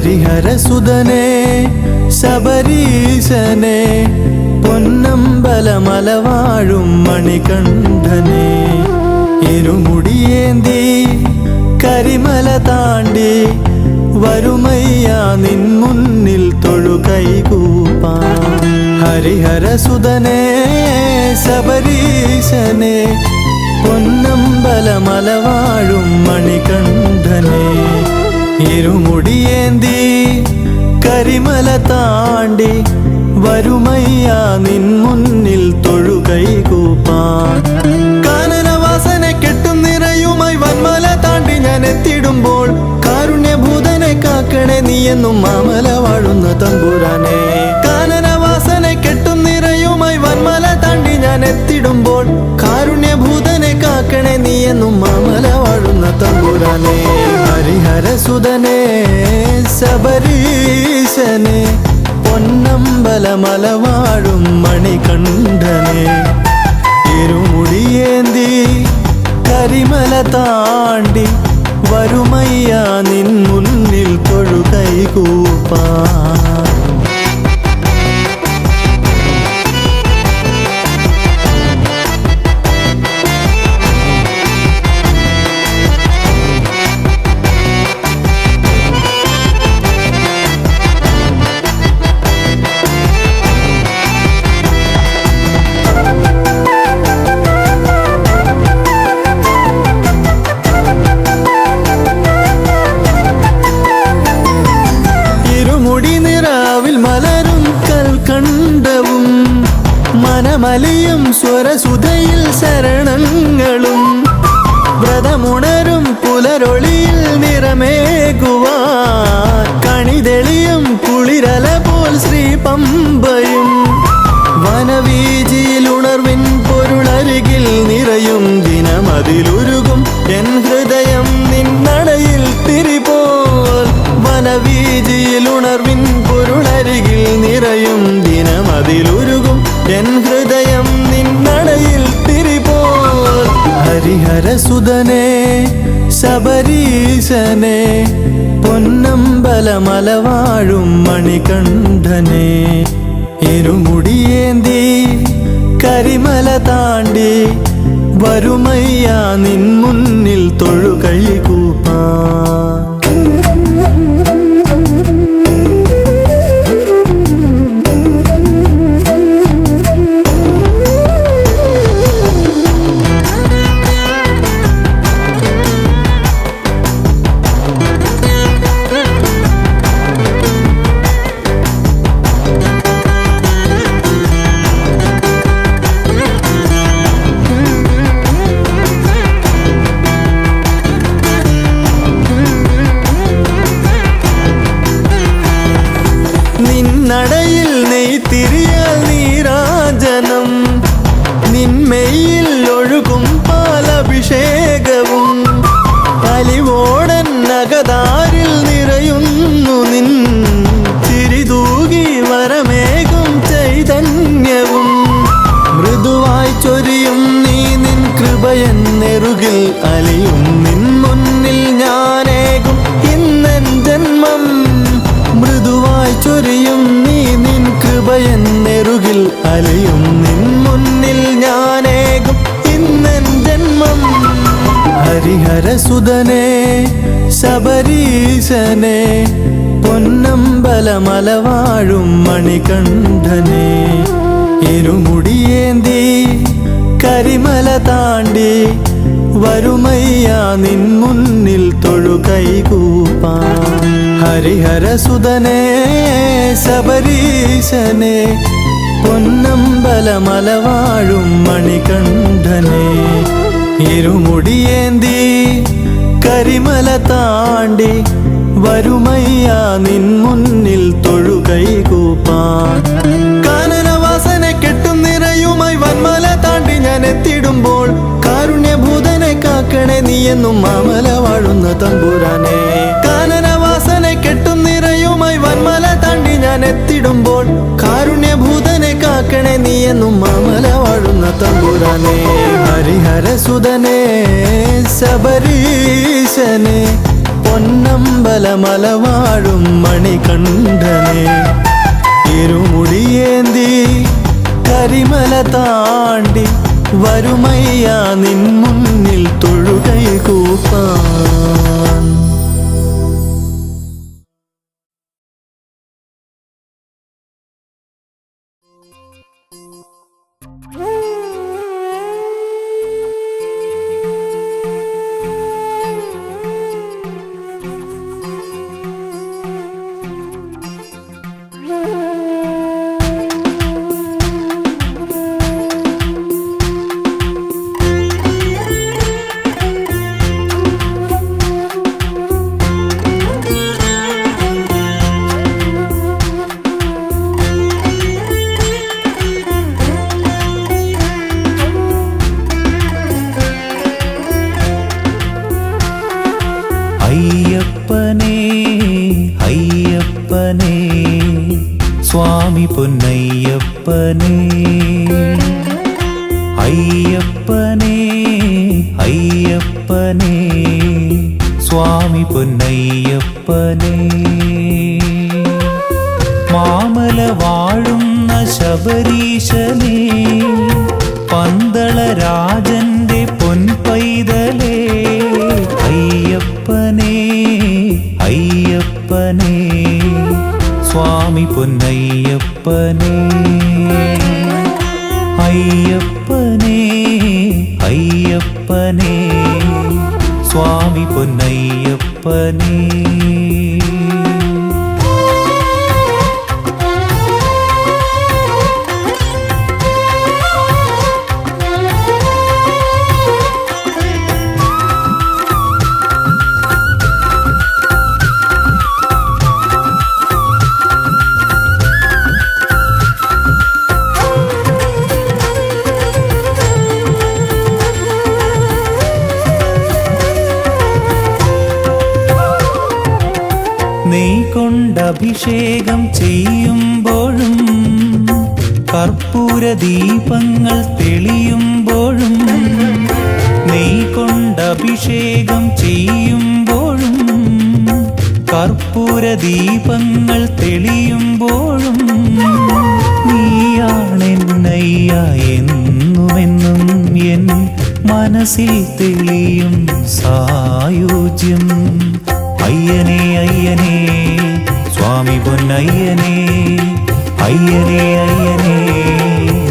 ഹരിഹരസുതനേ ശബരീശനെ പൊന്നമ്പലമലവാഴും മണികണ്ഠനെ ഇരുമുടിയേന്തി കരിമല താണ്ടി വരുമയ്യാ നിൻ മുന്നിൽ തൊഴുകൈകൂപ്പാൻ ഹരിഹരസുതനേ ശബരീശനെ പൊന്നമ്പലമലവാഴും മണികണ്ഠനെ ഇരുമുടിയേന്തി കരിമല താണ്ടി വരുമയ്യാ നിൻ മുന്നിൽ തൊഴുകൈകൂപ്പാൻ കാനനവാസനെ കെട്ടും നിറയുമായി വന്മല താണ്ടി ഞാൻ എത്തിടുമ്പോൾ കാരുണ്യഭൂതനെ കാക്കണേ നീ എന്നും മാമല വാഴുന്ന തമ്പുരാനെ കാനനവാസനെ കെട്ടും നിറയുമായി വന്മല താണ്ടി ഞാൻ എത്തിടുമ്പോൾ കാരുണ്യഭൂതനെ കാക്കണേ നീ എന്നും മാമല വാഴുന്ന തമ്പുരാനെ ഹരിഹരസുതനേ ശബരീശനെ പൊന്നമ്പലമലവാഴും മണികണ്ഠനെ ഇരുമുടിയേന്തി കരിമല താണ്ടി വരുമയ്യാ നിൻ മുന്നിൽ തൊഴുകൈകൂപ്പാൻ മനമലിയും സ്വരസുധയിൽ ശരണങ്ങളും വ്രതമുണരും പുലരൊളിയിൽ നിറമേകുവാൻ കണിതെളിയും കുളിരല പോൽ ശ്രീ പമ്പയും വനവീജിയിൽ ഉണർവിൻ പൊരുളരികിൽ നിറയും ദിനമതിലുരുകും എൻ ഹൃദയം നിന്നടയിൽ തിരിപോൽ വനവീജിയിൽ ഉണർവിൻ പൊരുളരികിൽ നിറയും ദിനമതിലുരുകും എൻ ഹൃദയം നിന്നടയിൽ തിരിപോൽ ഹരിഹരസുതനേ ശബരീശനെ പൊന്നമ്പലമലവാഴും മണികണ്ഠനെ ഇരുമുടിയേന്തി കരിമല താണ്ടി വരുമയ്യാ നിൻ മുന്നിൽ തൊഴുകൈകൂപ്പാൻ നടയിൽ നെയ്ത്തിരിയാൽ നീരാജനം നിന്മയിൽ ഒഴുകും പാലഭിഷേകവും അലിവോടൻ നഗതാരിൽ നിറയുന്നു നിൻ ചിരിതൂകി വരമേകും ചൈതന്യവും മൃദുവായി ചൊരിയും നീ നിൻ കൃപയൻ നെറുകിൽ അലിയും നിൻ മുന്നിൽ ഞാനേകും ഇന്നെൻ ജന്മം മൃദുവായി ചൊരിയും നീ നിൻ കൃപയൻ നെറുകിൽ അലിയും നിൻ മുന്നിൽ ഞാനേകും ഇന്നെൻ ജന്മം ഹരിഹരസുതനേ ശബരീശനെ പൊന്നമ്പലമലവാഴും മണികണ്ഠനെ ഇരുമുടിയേന്തി കരിമല താണ്ടി വരുമയ്യാ നിൻ മുന്നിൽ തൊഴുകൈകൂപ്പാൻ ഹരിഹരസുതനേ ശബരീശനെ പൊന്നമ്പലമലവാഴും മണികണ്ഠനെ ഇരുമുടിയേന്തി കരിമല താണ്ടി വരുമയ്യാ നിൻ മുന്നിൽ തൊഴുകൈകൂപ്പാൻ കാനനവാസനെ കെട്ടും നിറയുമായി വന്മല താണ്ടി ഞാൻ എത്തിടുമ്പോൾ കാരുണ്യഭൂതനെ കാക്കണേ നീ എന്നും മാമല വാഴുന്ന തമ്പുരാനെ കാനനവാസനെ കെട്ടും നിറയുമായി വന്മല താണ്ടി ഞാൻ എത്തിടുമ്പോൾ കാരുണ്യഭൂതനെ കാക്കണേ നീ എന്നും മാമല വാഴുന്ന തമ്പുരാനെ ഹരിഹരസുതനേ ശബരീശനെ പൊന്നമ്പല മണ്ഡലമല വാഴും മണികണ്ഠനെ ഇരുമുടിയേന്തി കരിമല താണ്ടി വരുമയ്യ നിൻ മുന്നിൽ തൊഴുകൈ കൂപ്പാൻ. അയ്യപ്പനേ അയ്യപ്പനേ സ്വാമി പൊന്നയ്യപ്പനേ അയ്യപ്പനേ അയ്യപ്പനേ സ്വാമി പൊന്നയ്യപ്പനേ മാമല വാഴുന്ന ശബരീശനേ പന്തളരാജന്റെ പൊൻപൈതലേ അയ്യപ്പനേ അയ്യപ്പനേ സ്വാമി പൊന്നയ്യപ്പനേ അയ്യപ്പനേ അയ്യപ്പനേ സ്വാമി പൊന്നയ്യപ്പനേ. നെയ് കൊണ്ടഭിഷേകം ചെയ്യുമ്പോഴും കർപ്പൂര ദീപങ്ങൾ തെളിയുമ്പോഴും നെയ് കൊണ്ടഭിഷേകം ചെയ്യുമ്പോഴും കർപ്പൂര ദീപങ്ങൾ തെളിയുമ്പോഴും നീയാണെന്നയ്യ എന്നുമെന്നും എൻ മനസ്സിൽ തെളിയും സായുജ്യം. അയ്യനേ അയ്യനേ സ്വാമി പൊന്നയ്യനേ അയ്യനേ അയ്യനേ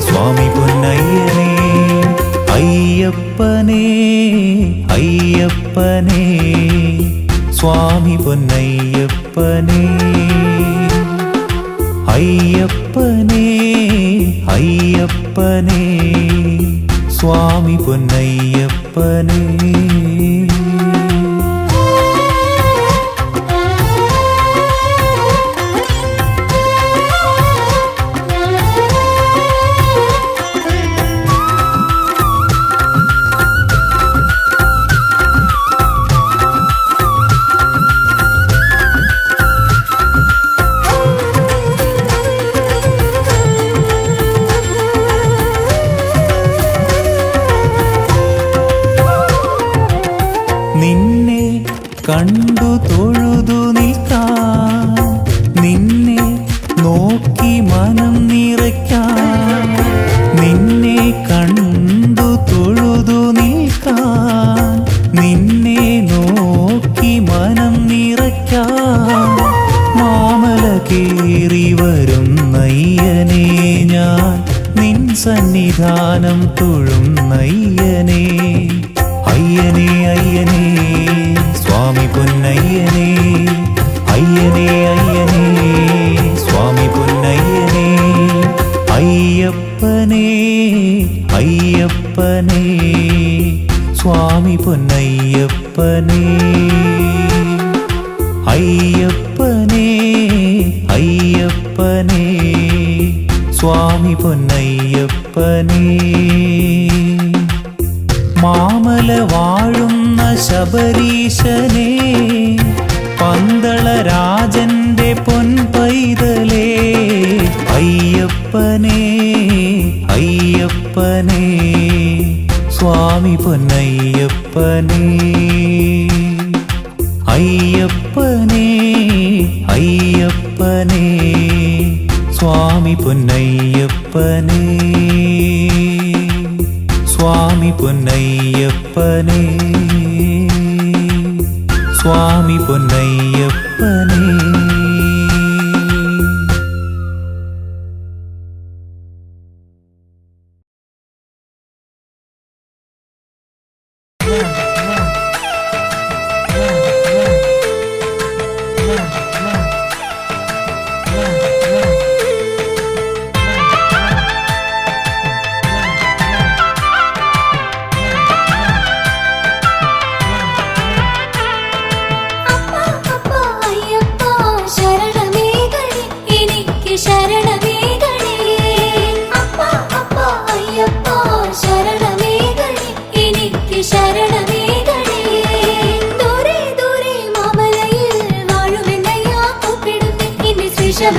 സ്വാമി പൊന്നയ്യനേ അയ്യപ്പനേ അയ്യപ്പനേ സ്വാമി പൊന്നയ്യപ്പനേ അയ്യപ്പനേ അയ്യപ്പനേ സ്വാമി പൊന്നയ്യപ്പനേ. നിന്നെ കണ്ടു തൊഴുതു നിൽക്കാൻ നിന്നെ നോക്കി മനം നിറയ്ക്കാൻ നിന്നെ കണ്ടു തൊഴുതു നിൽക്കാൻ നിന്നെ നോക്കി മനം നിറയ്ക്കാൻ മാമല കേറി വരുന്നയ്യനേ ഞാൻ നിൻ സന്നിധാനം തൊഴുന്നയ്യനേ അയ്യനേ അയ്യനേ സ്വാമി പൊന്നയ്യനേ അയ്യനേ അയ്യനേ സ്വാമി പൊന്നയ്യനേ അയ്യപ്പനേ അയ്യപ്പനേ സ്വാമി പൊന്നയ്യപ്പനേ അയ്യപ്പനേ അയ്യപ്പനേ സ്വാമി പൊന്നയ്യപ്പനേ മാമല വാഴുന്ന ശബരീശനേ പന്തളരാജന്റെ പൊൻപൈതലേ അയ്യപ്പനേ അയ്യപ്പനേ സ്വാമി പൊന്നയ്യപ്പനേ അയ്യപ്പ അയ്യപ്പനേ അയ്യപ്പനേ സ്വാമി പൊന്നയ്യപ്പനേ സ്വാമി പൊന്നയ്യപ്പനേ സ്വാമി പൊന്നയ്യപ്പനേ.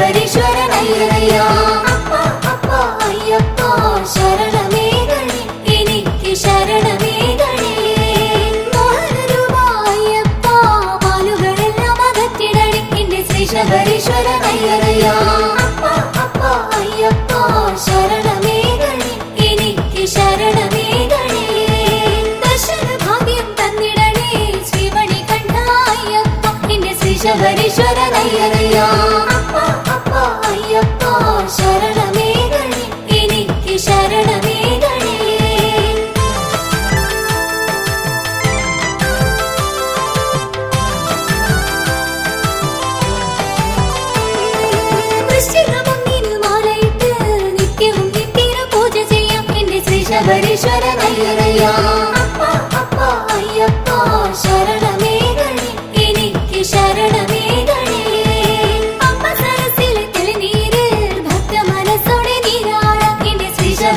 ശബരീശ്വരനയ്യനയ്യ അപ്പ അപ്പ അയ്യപ്പ ശരണമേകണേ എനിക്ക് ശരണമേകണേ മോഹനരൂപ അയ്യപ്പ മാലുകളെല്ലാം അകറ്റിടണേ എന്റെ ശ്രീ ശബരീശ്വരനയ്യനയ്യ അപ്പ അപ്പ അയ്യപ്പ ശരണമേകണേ എനിക്ക് ശരണമേകണേ ദർശന ഭാഗ്യം തന്നിടണേ ശ്രീമണി കണ്ഠ അയ്യപ്പ എന്റെ ശ്രീ ശബരീശ്വരനയ്യനയ്യ അയ്യപ്പ ശരണമേകണേ എനിക്ക് ശരണമേകണേ. വൃശ്ചികമൊന്നിന് മാലയിട്ട് നിത്യവും നിത്യര പൂജ ചെയ്യാം എന്റെ ശ്രീ ശബരീശ്വരനയ്യനയ്യ അപ്പ അപ്പ അയ്യപ്പ ശരണമേകണേ എനിക്ക് ശരണമേകണേ.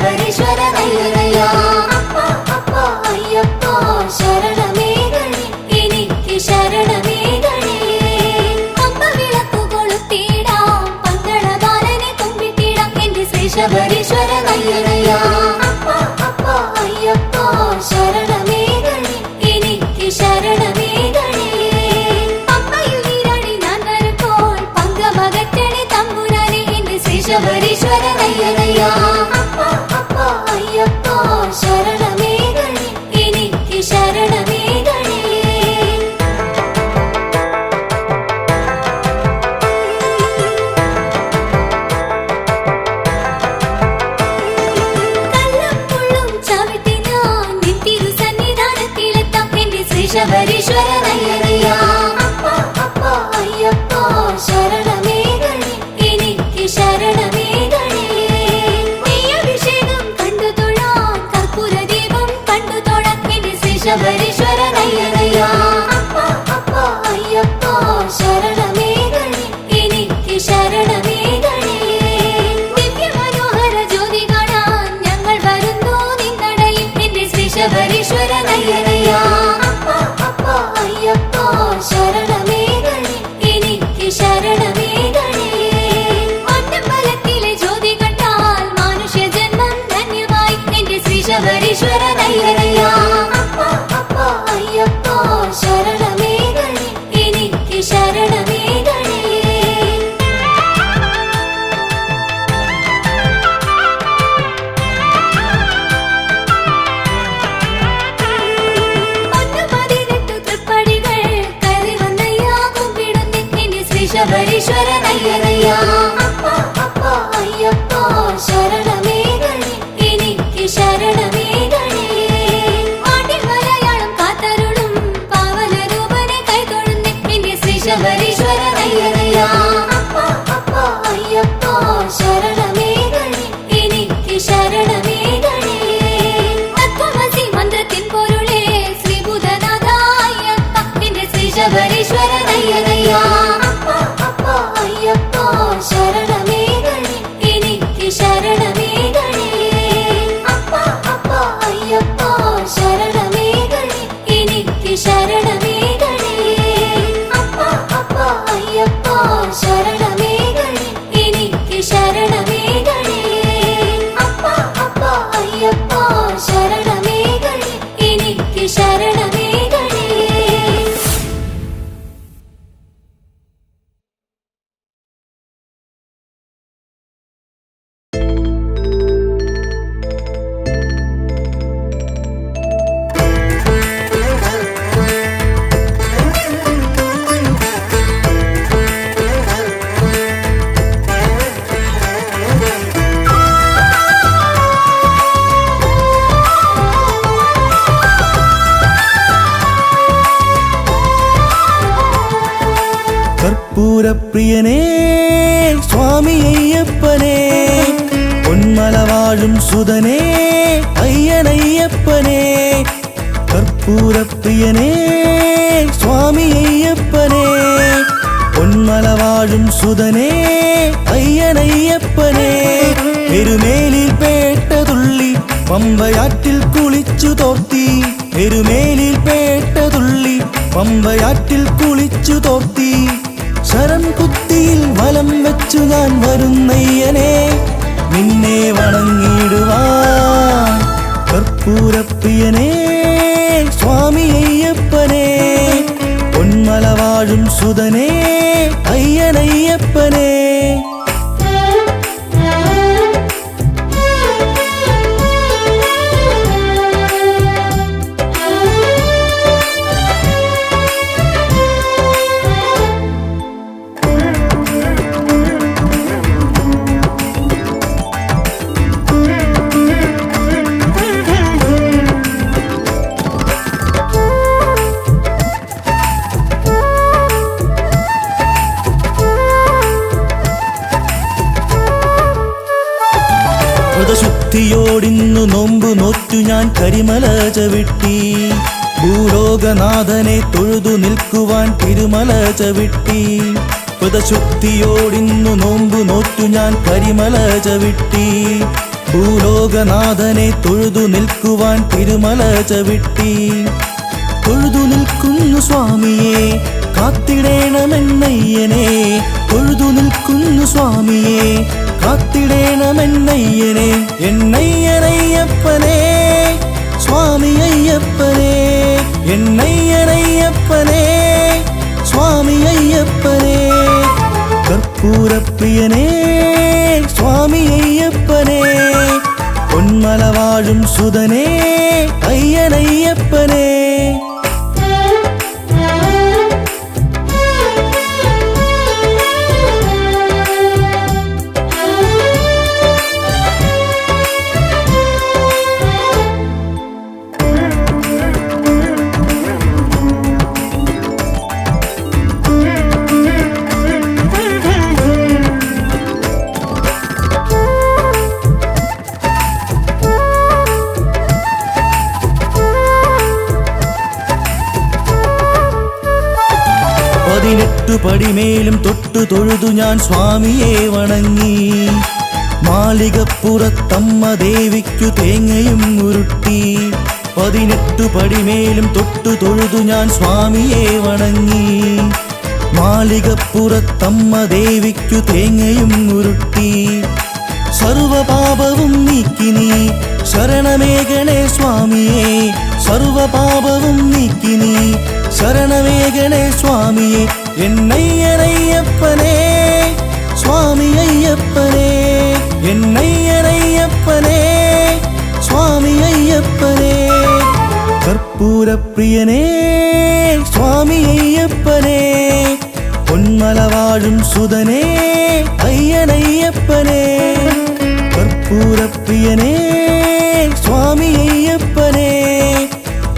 ശബരീശ്വരനയ്യനയ്യ അപ്പ അപ്പ അയ്യപ്പ ശരണമേകണേ എനിക്ക് ശരണമേകണേ. പമ്പ വിളക്കു കൊളുത്തിടാം പന്തളബാലനെ കുമ്പിട്ടിടാം എന്റെ ശ്രീ ശബരീശ്വരനയ്യനയ്യ അപ്പ അപ്പ അയ്യപ്പ ശരണമേകണേ എനിക്ക് ശരണമേകണേ. പമ്പയിൽ നീരാടി ഞാൻ വരുമ്പോൾ പങ്കമകറ്റണേ തമ്പുരാനെ എന്റെ ശ്രീ ശബരീശ്വരനയ്യനയ്യ അയ്യപ്പ ശരണമേകണേ എനിക്ക് ശരണമേകണേ. കല്ലും ചവിട്ടി ഞാൻ നിത്തിരു സന്നിധാനത്തിലെത്താം എന്റെ ശ്രീ ശബരീശ്വരനയ്യനയ്യ അപ്പ അപ്പ അയ്യപ്പ ശരണമേകണേ എനിക്ക് ശരണമേകണേ. ശബരീശ്വരനയ്യനയ്യ അപ്പ അപ്പ അയ്യപ്പ ശരണമേകണേ എനിക്ക് ശരണമേകണേ. ദിവ്യമനോഹര ജ്യോതി കാണാൻ ഞങ്ങൾ വരുന്നു നിന്നടയിൽ എന്റെ ശ്രീ ശബരീശ്വരനയ്യനയ്യ അപ്പ അപ്പ അയ്യപ്പ ശരണമേകണേ എനിക്ക് ശരണമേകണേ. ഒറ്റമ്പലത്തിലെ ജ്യോതി കണ്ടാൽ മനുഷ്യ ജന്മം ധന്യമായി എന്റെ ശ്രീ ശബരീശ്വരനയ്യനയ്യ അയ്യപ്പ ശരണമേകണേ എനിക്ക് ശരണമേകണേ. ഒന്ന് 18 തൃപ്പടികൾ കയറി വന്നയ്യ കുമ്പിടുന്നേ എന്റെ ശ്രീ ശബരീശ്വരനയ്യനയ്യ അപ്പ അപ്പ അയ്യപ്പ ശരണമേകണേ എനിക്ക് ശരണമേകണേ. ശബരീശ്വരനയ്യനയ്യ അപ്പ അപ്പ അയ്യപ്പ ശരണമേകണേ എനിക്ക് ശരണമേകണേ. തത്വമസി മന്ത്രത്തിൻ പൊരുളേ ശ്രീഭൂതനാഥ അയ്യപ്പ എന്റെ ശ്രീ ശബരീശ്വരനയ്യനയ്യ അപ്പ അപ്പ അയ്യപ്പ ശരണമേകണേ എനിക്ക് ശരണമേകണേ. അപ്പ അപ്പ അയ്യപ്പ ശരണമേകണേ എനിക്ക് ശരണമേകണേ. അയ്യപ്പ ശരണമേകണേ എനിക്ക് കർപ്പൂരപ്രിയനേ സ്വാമി അയ്യപ്പനേ പൊന്മല വാഴും സുതനേ അയ്യനയ്യപ്പനേ കർപ്പൂരപ്രിയനേ സ്വാമി അയ്യപ്പനേ പൊന്മല വാഴും സുതനേ അയ്യനയ്യപ്പനേ എരുമേലിൽ പേട്ടതുള്ളി പമ്പയാറ്റിൽ കുളിച്ചു തോർത്തി എരുമേലിൽ പേട്ടതുള്ളി പമ്പയാറ്റിൽ കുളിച്ചു തോർത്തി ശരം കുത്തിയിൽ വലം വെച്ചു ഞാൻ വരുന്നയ്യനെ നിന്നെ വണങ്ങിടുവാൻ കർപ്പൂരപ്രിയനേ സ്വാമി അയ്യപ്പനേ പൊന്മല വാഴും സുതനേ അയ്യനയ്യപ്പനേ വ്രതശുദ്ധിയോടിന്നു നോമ്പു നോറ്റു ഞാൻ കരിമല ചവിട്ടി ഭൂലോകനാഥനെ തൊഴുതു നിൽക്കുവാൻ തിരുമല ചവിട്ടി വ്രതശുദ്ധിയോടിന്നു നോമ്പു നോറ്റു ഞാൻ കരിമല ചവിട്ടി ഭൂലോകനാഥനെ തൊഴുതു നിൽക്കുവാൻ തിരുമല ചവിട്ടി തൊഴുതു നിൽക്കുന്നു സ്വാമിയെ കാത്തിടേണമെന്നയ്യനെ തൊഴുതു നിൽക്കുന്നു സ്വാമിയെ കാത്തിടേണമെന്നയ്യനെ എന്നയ്യനയ്യപ്പനേ സ്വാമി അയ്യപ്പനേ എന്നയ്യനയ്യപ്പനേ സ്വാമി അയ്യപ്പനേ കർപ്പൂരപ്രിയനേ സ്വാമി അയ്യപ്പനേ പൊന്മല വാഴും സുതനേ അയ്യനയ്യപ്പനേ പടിമേലും തൊട്ടു തൊഴുതു ഞാൻ സ്വാമിയെ വണങ്ങി മാളികപ്പുറത്തമ്മ ദേവിക്കു തേങ്ങയും ഉരുട്ടി 18 പടിമേലും തൊട്ടു തൊഴുതു ഞാൻ സ്വാമിയെ വണങ്ങി മാളികപ്പുറത്തമ്മ ദേവിക്കു തേങ്ങയും ഉരുട്ടി സർവപാപവും നീക്കി നീ ശരണമേകണേ സ്വാമിയെ സർവപാപവും നീക്കി നീ ശരണമേകണേ സ്വാമിയെ എന്നയ്യനയ്യപ്പനേ സ്വാമി അയ്യപ്പനേ എന്നയ്യനയ്യപ്പനേ സ്വാമി അയ്യപ്പനേ കർപ്പൂരപ്രിയനേ സ്വാമി അയ്യപ്പനേ പൊന്മല വാഴും സുതനേ അയ്യനയ്യപ്പനേ കർപ്പൂരപ്രിയനേ സ്വാമി അയ്യപ്പനേ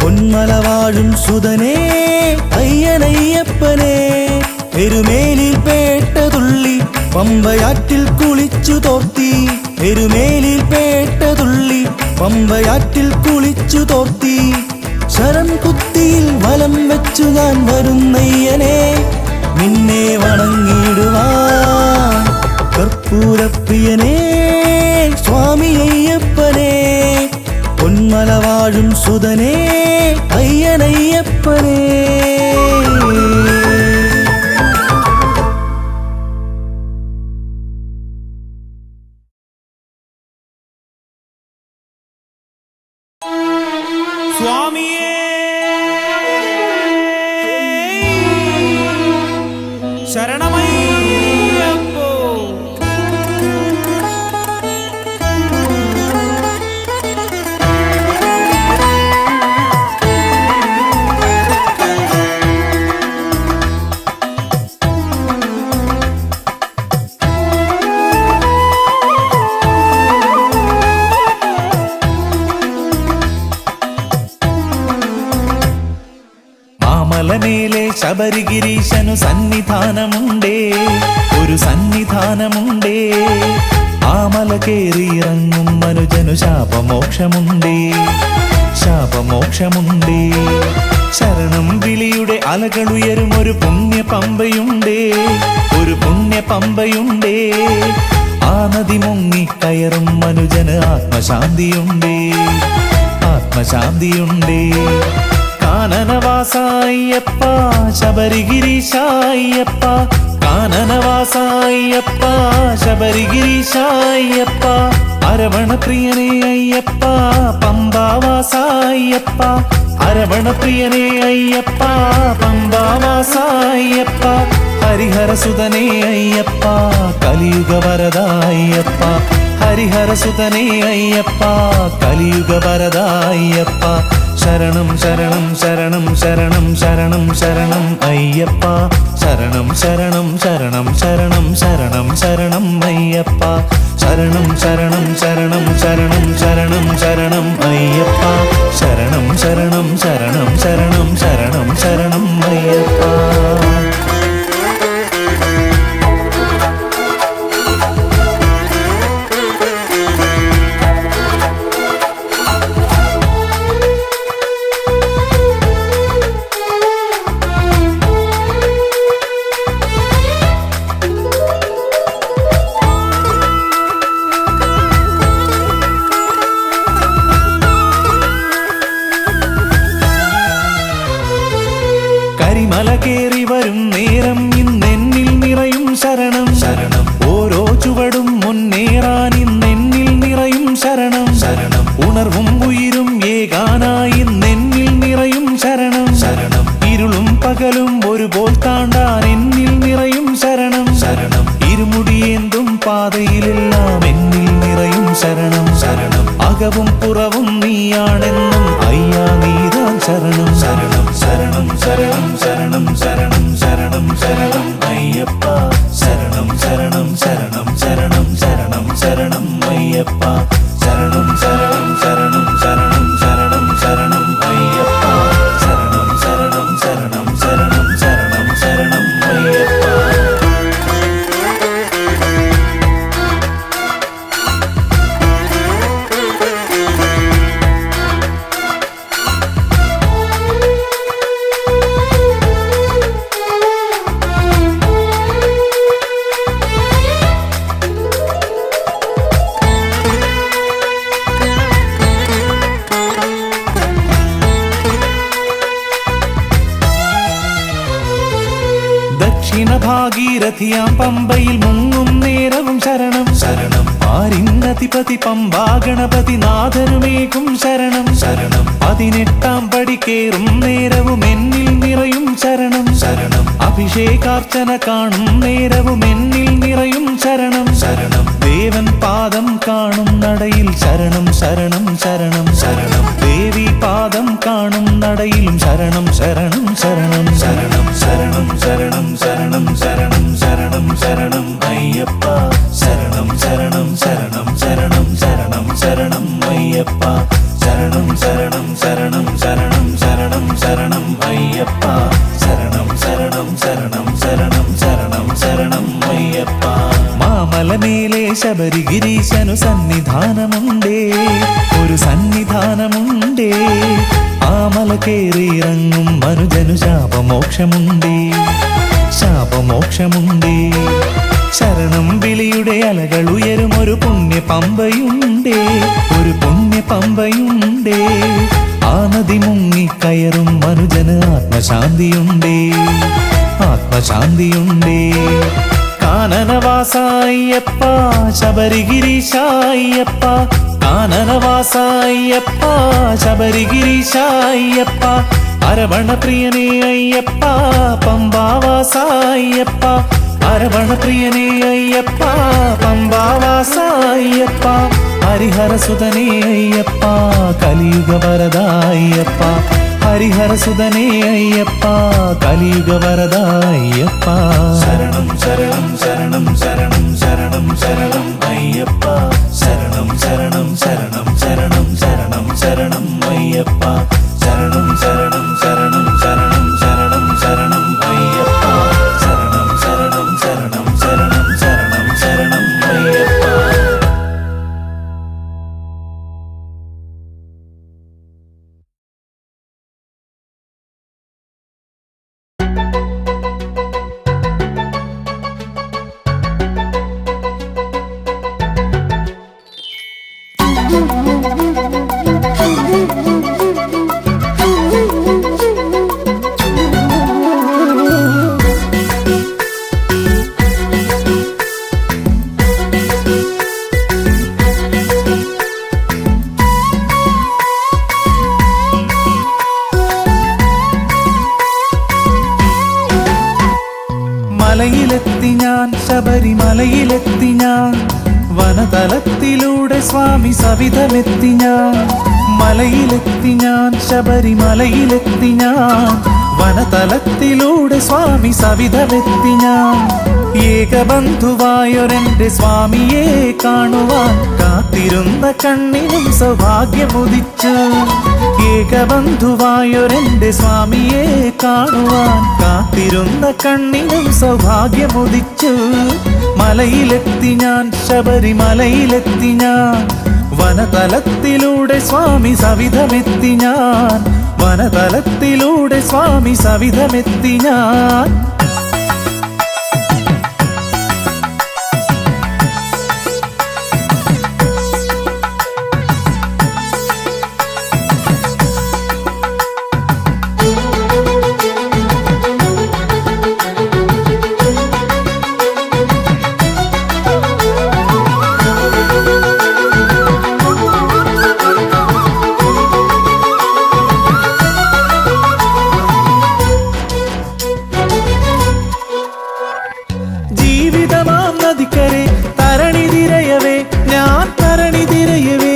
പൊന്മല വാഴും സുതനേ അയ്യനയ്യപ്പനേ എരുമേലിൽ പേട്ടതുള്ളി പമ്പയാറ്റിൽ കുളിച്ചു തോർത്തി എരുമേലിൽ പേട്ടതുള്ളി പമ്പയാറ്റിൽ കുളിച്ചു തോർത്തി ശരം കുത്തിയിൽ വലം വെച്ചു ഞാൻ വരുന്നയ്യനെ നിന്നെ വണങ്ങിടുവാൻ കർപ്പൂരപ്രിയനേ സ്വാമി അയ്യപ്പനേ പൊന്മല വാഴും സുതനേ അയ്യനയ്യപ്പനേ സ്വാമിയേ ശരണമയ്യപ്പോ ശബരിഗിരീശനു സന്നിധാനമുണ്ടേ, ഒരു സന്നിധാനമുണ്ടേ. ആ മല കേറിയിറങ്ങും മനുജനു ശാപമോക്ഷമുണ്ടേ, ശാപമോക്ഷമുണ്ടേ. ശരണം വിളിയുടെ അലകളുയരും ഒരു പുണ്യ പമ്പയുണ്ടേ, ഒരു പുണ്യ പമ്പയുണ്ടേ. ആ നദി മുങ്ങിക്കയറും മനുജന് ആത്മശാന്തിയുണ്ടേ, ആത്മശാന്തിയുണ്ടേ. കാനനവാസായപ്പ ശബരിഗിരീശായപ്പ, കാനനവാസായപ്പ ശബരിഗിരീശായപ്പ. അരവണപ്രിയനേ അയ്യപ്പ പമ്പാവാസായപ്പ, അരവണപ്രിയനേ അയ്യപ്പ പമ്പാവാസായപ്പ. ഹരിഹരസുതനേ അയ്യപ്പ കലിയുഗവരദായപ്പ, ഹരിഹരസുതനേ അയ്യപ്പ കലിയുഗവരദായപ്പ. ശരണം ശരണം ശരണം ശരണം ശരണം ശരണം അയ്യപ്പ, ശരണം ശരണം ശരണം ശരണം ശരണം ശരണം അയ്യപ്പ. ശരണം ശരണം ശരണം ശരണം ശരണം ശരണം അയ്യപ്പ, ശരണം ശരണം ശരണം ശരണം ശരണം ശരണം അയ്യപ്പ. കരിമല കേറി വരും നേരം ഇന്നെന്നിൽ നിറയും ശരണം, ശരണം. ഓരോ ചുവടും മുന്നേറാൻ ഇന്നെന്നിൽ നിറയും ശരണം, ശരണം. ഉണർവും ഉയിരും ഏകാനായി ഇന്നെന്നിൽ നിറയും ശരണം, ശരണം. ഇരുളും പകലും ഒരുപോൽ താണ്ടാൻ എന്നിൽ നിറയും ശരണം, ശരണം. ഇരുമുടിയേന്തും പാതയിലെല്ലാം എന്നിൽ നിറയും ശരണം, ശരണം. അകവും പുറവും നീയാണെന്നും അയ്യാ നീതാൻ ശരണം, ശരണം ശരണം ശരണം ശരണം ശരണം ശരണം ശരണം അയ്യപ്പ. ശരണം ശരണം ശരണം ശരണം ശരണം ശരണം അയ്യപ്പ. ശരണം ശരണം ശരണം ശരണം ശരണം ശരണം അയ്യപ്പ. ശരണം ശരണം ശരണം ശരണം ശരണം ശരണം അയ്യപ്പ. ദക്ഷിണ ഭാഗീരഥിയാം പമ്പയിൽ മുങ്ങും നേരവും ശരണം, ശരണം. ആരിന്നതിപതി പമ്പാ ഗണപതി നാഥനുമേകും ശരണം, ശരണം. 18 പടി കേറും നേരവും എന്നിൽ നിറയും ശരണം, ശരണം. അഭിഷേകാർച്ചന കാണും നേരവും എന്നിൽ നിറയും ശരണം, ശരണം. ദേവൻ പാദം കാണും നടയിൽ ശരണം ശരണം ശരണം ശരണം. ദേവി പാദം കാണും നടയിലും ശരണം ശരണം ശരണം ശരണം ശരണം ശരണം ശരണം ശരണം ശരണം ശരണം അയ്യപ്പ. ശരണം ശരണം ശരണം ശരണം ശരണം ശരണം അയ്യപ്പ. ശരണം ശരണം ശരണം ശരണം ശരണം ശരണം അയ്യപ്പ. ശരണം ശരണം ശരണം ശരണം ശരണം ശരണം അയ്യപ്പ. മാമലമേലെ ശബരിഗിരീശനു സന്നിധാനമുണ്ടേ, ഒരു സന്നിധാനമുണ്ടേ. ആ മല കേറിയിറങ്ങും മനുജനു ശാപമോക്ഷമുണ്ടേ, ശാപമോക്ഷമുണ്ടേ. ശരണം വിളിയുടെ അലകൾ ഉയരും ഒരു പുണ്യ പമ്പയുണ്ടേ, ഒരു പുണ്യ പമ്പയുണ്ടേ. ആ നദി മുങ്ങിക്കയറും മനുജന് ആത്മശാന്തിയുണ്ടേ, ആത്മശാന്തിയുണ്ടേ. കാനനവാസായപ്പ ശബരിഗിരീശായപ്പ, കാനനവാസായപ്പ ശബരിഗിരീശായപ്പ. അരവണപ്രിയനേ അയ്യപ്പ പമ്പാവാസായപ്പ, അരവണപ്രിയനേ അയ്യപ്പ പമ്പാവാസായപ്പ. ഹരിഹരസുതനേ അയ്യപ്പ കലിയുഗവരദായപ്പ, ഹരിഹരസുതനേ അയ്യപ്പ കലിയുഗവരദായപ്പ. ശരണം ശരണം ശരണം ശരണം ശരണം ശരണം അയ്യപ്പ. ശരണം ശരണം ശരണം ശരണം ശരണം ശരണം അയ്യപ്പ. ശരണം ശരണം ശരണം ശരണം ശരണം ശരണം മലയിലെത്തി ഞാൻ, ശബരിമലയിലെത്തി ഞാൻ, വനതലത്തിലൂടെ സ്വാമി സവിധമെത്തി ഞാൻ. മലയിലെത്തി ഞാൻ, ശബരിമലയിലെത്തി ഞാൻ, വനതലത്തിലൂടെ സ്വാമി സവിധമെത്തി ഞാൻ. ഏകബന്ധുവായൊരെന്റെ സ്വാമിയെ കാണുവാൻ കാത്തിരുന്ന കണ്ണിനും സൗഭാഗ്യമുദിച്ചു. ഏകബന്ധുവായൊരെന്റെ സ്വാമിയെ കാണുവാൻ കാത്തിരുന്ന കണ്ണിനും സൗഭാഗ്യമുദിച്ചു. മലയിലെത്തി ഞാൻ, ശബരിമലയിലെത്തി ഞാൻ, വനതലത്തിലൂടെ സ്വാമി സവിധമെത്തി ഞാൻ, വനതലത്തിലൂടെ സ്വാമി സവിധമെത്തി ഞാൻ. ജീവിതമാം നദിക്കരെ തരണി തിരയവേ, ഞാൻ തരണി തിരയവേ,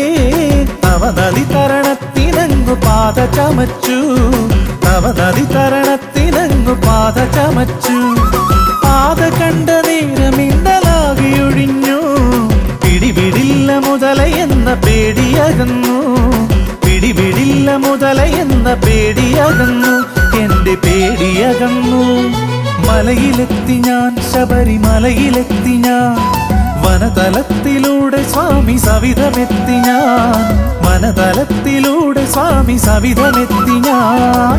തവ നദി തരണത്തിനങ്ങു പാത ചമച്ചു, തവ നദി തരണത്തിനങ്ങു പാത ചമച്ചു. പാത കണ്ട നേരമിന്നലാകിയൊഴിഞ്ഞു, പിടിപിടില്ല മുതലയെന്ന പേടിയകന്നു, പിടിപിടില്ല മുതലയെന്ന പേടിയകന്നു, എന്റെ പേടിയകന്നു. മലയിലെത്തി ഞാൻ, ശബരിമലയിലെത്തി ഞാൻ, വനതലത്തിലൂടെ സ്വാമി സവിധമെത്തി ഞാൻ, വനതലത്തിലൂടെ സ്വാമി സവിധമെത്തി ഞാൻ.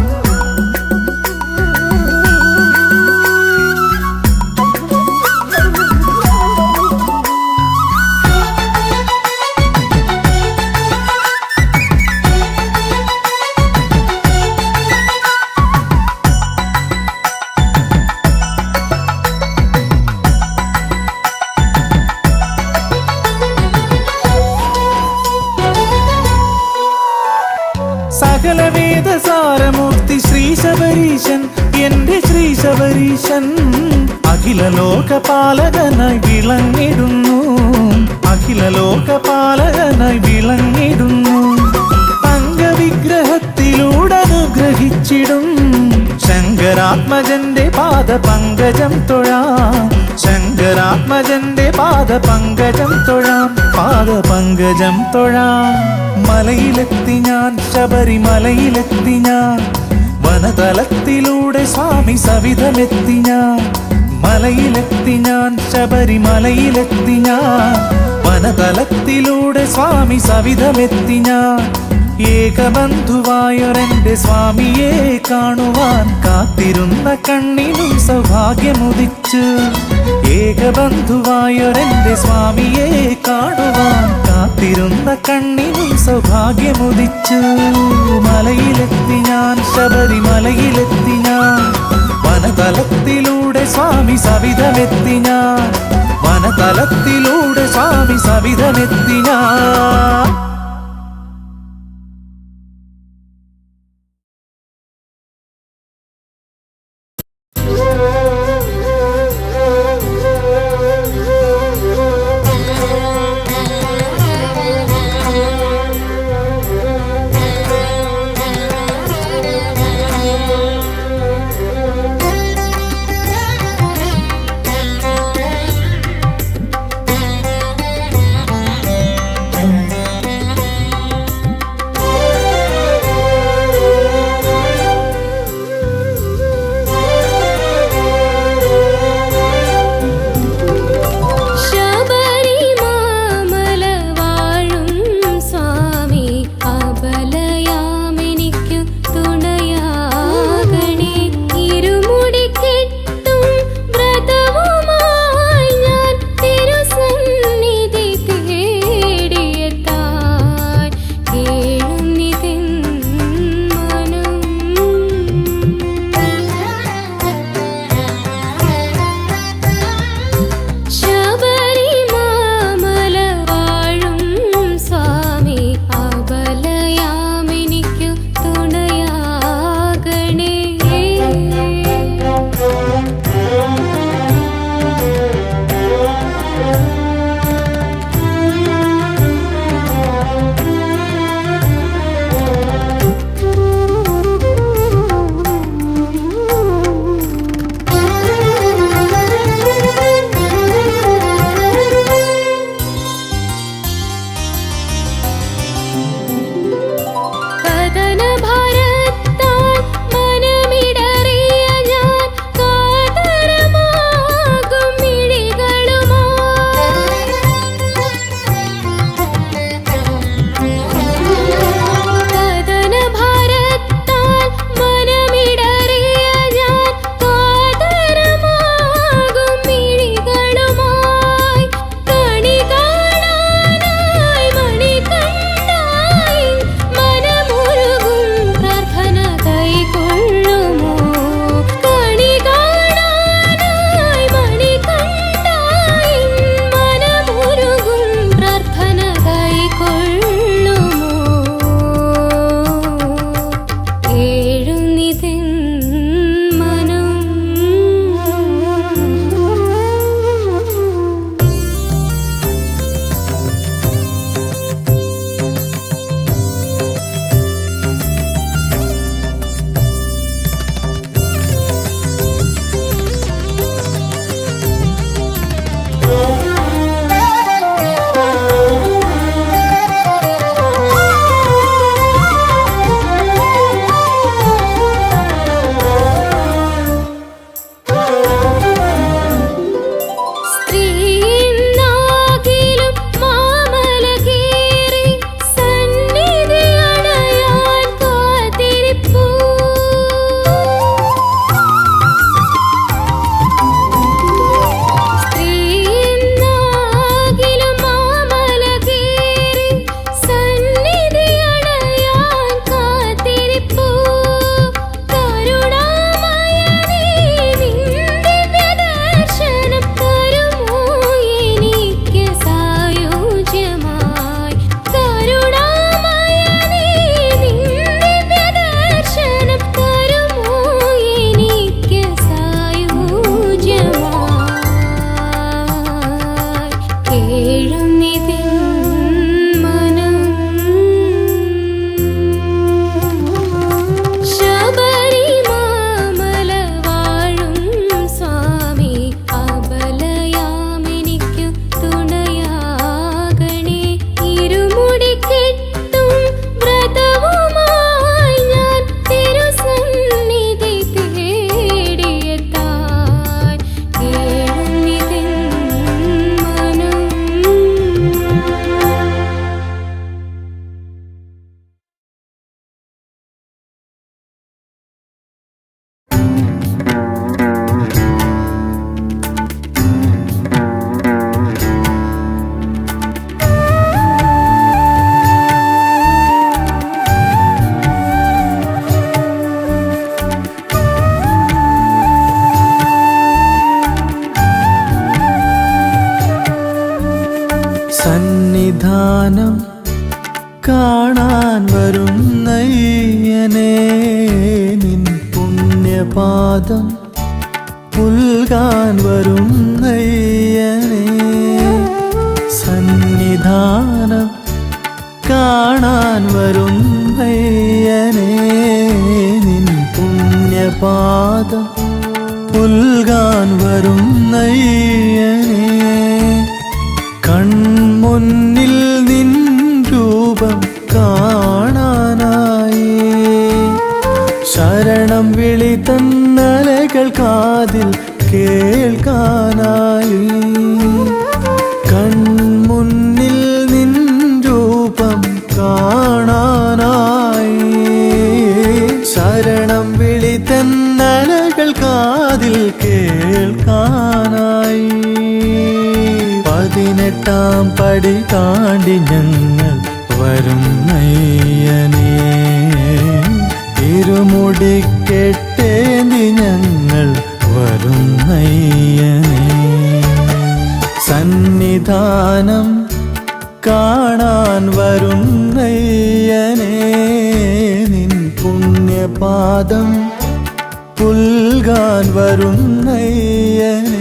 സകല വേദസാരമൂർത്തി ശ്രീ ശബരീശൻ, എന്റെ ശ്രീ ശബരീശൻ, അഖില ലോകപാലകനായി വിളങ്ങിടുന്നു, അഖില ലോകപാലകനായി വിളങ്ങിടുന്നു. തങ്കവിഗ്രഹത്തിലൂടെ അനുഗ്രഹിച്ചിടും ശങ്കരാത്മജന്റെ പാദപങ്കജം തൊഴാം, ശങ്കരാത്മജന്റെ പാദപങ്കജം തൊഴാം, പാദപങ്കജം തൊഴാം. മലയിലെത്തി ഞാൻ, ശബരിമലയിലെത്തി ഞാൻ, വനതലത്തിലൂടെ സ്വാമി സവിധമെത്തി ഞാൻ. മലയിലെത്തി ഞാൻ, ശബരിമലയിലെത്തി ഞാൻ, വനതലത്തിലൂടെ സ്വാമി സവിധമെത്തി ഞാൻ. ഏകബന്ധുവായൊരെന്റെ സ്വാമിയെ കാണുവാൻ കാത്തിരുന്ന കണ്ണിനും സൗഭാഗ്യമുദിച്ചു. ഏകബന്ധുവായൊരെന്റെ സ്വാമിയെ കാണുവാൻ കാത്തിരുന്ന കണ്ണിനും സൗഭാഗ്യമുദിച്ചു. മലയിലെത്തി ഞാൻ, ശബരിമലയിലെത്തി ഞാൻ, വനതലത്തിലൂടെ സ്വാമി സവിധമെത്തി ഞാൻ, വനതലത്തിലൂടെ സ്വാമി സവിധമെത്തി ഞാൻ. സന്നിധാനം കാണാൻ വരുന്നയ്യനേ നിൻ പുണ്യപാദം പുൽകാൻ വരുന്നയ്യനേ സന്നിധാനം കാണാൻ വരുന്നയ്യനേ നിൻ പുണ്യപാദം പുൽകാൻ വരുന്നയ്യനേ കൺമുന്നിൽ നിൻ രൂപം കാണാനായി ശരണം വിളി തന്നലകൾ കാതിൽ കേൾക്കാനായി കൺമുന്നിൽ നിൻ രൂപം കാണാനായി ശരണം വിളി തന്നലകൾ കാതിൽ കേൾക്കാനായി 18-ാം പടി താണ്ടി ഞങ്ങൾ വരുന്നയ്യനേ ഇരുമുടിക്കെട്ടേന്തി ഞങ്ങൾ വരുന്നയ്യനേ സന്നിധാനം കാണാൻ വരുന്നയ്യനേ നിൻ പുണ്യപാദം പുൽകാൻ വരുന്നയ്യനേ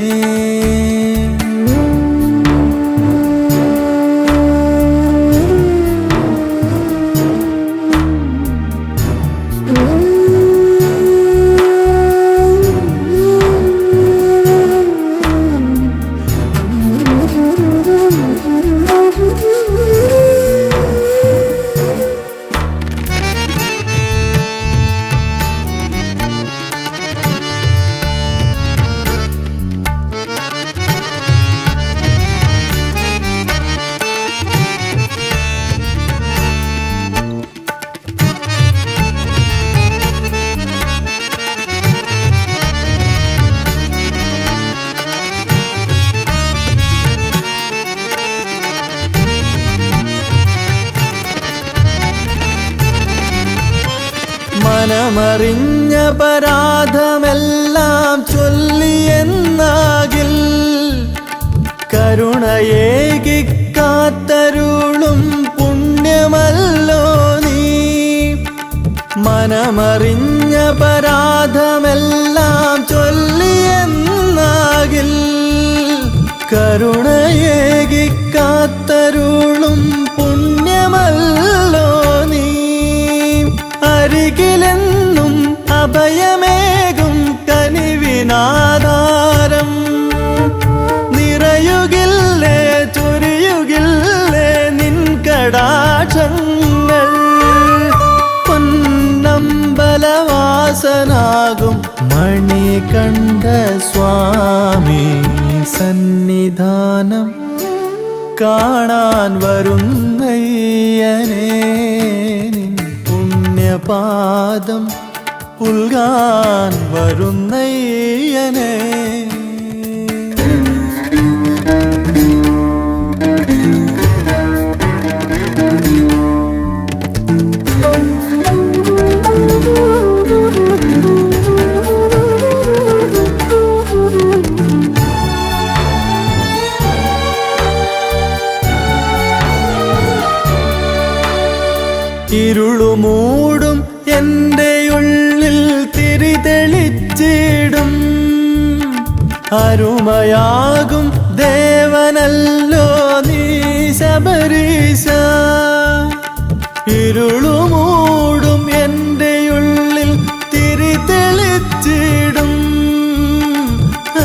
മനമറിഞ്ഞ പരാധമെല്ലാം ചൊല്ലിയെന്നാകിൽ കരുണയേകി കാത്തരുളും പുണ്യമല്ലോ നീ മനമറിഞ്ഞ പരാധമെല്ലാം ചൊല്ലിയെന്നാകിൽ കരുണയേകി കാത്തരുളും പുണ്യമല്ലോ നീ അരികിലെന്നും അഭയമേകും കനിവിനാധാരം നിറയുകില്ലേ ചൊരിയുകില്ലേ നിൻ കടാക്ഷങ്ങൾ പൊന്നമ്പലവാസനാകും മണികണ്ഠ സ്വാമി സന്നിധാനം കാണാൻ വരുന്നയ്യനേ പാദം പുൽകാൻ വരുന്നയ്യനേ ഇരുളുമൂടും എൻ്റെ ഉള്ളിൽ തിരിതെളിച്ചിടും അരുമയാകും ദേവനല്ലോ നീ ശബരീശ ഇരുളുമൂടും എൻ്റെ ഉള്ളിൽ തിരിതെളിച്ചിടും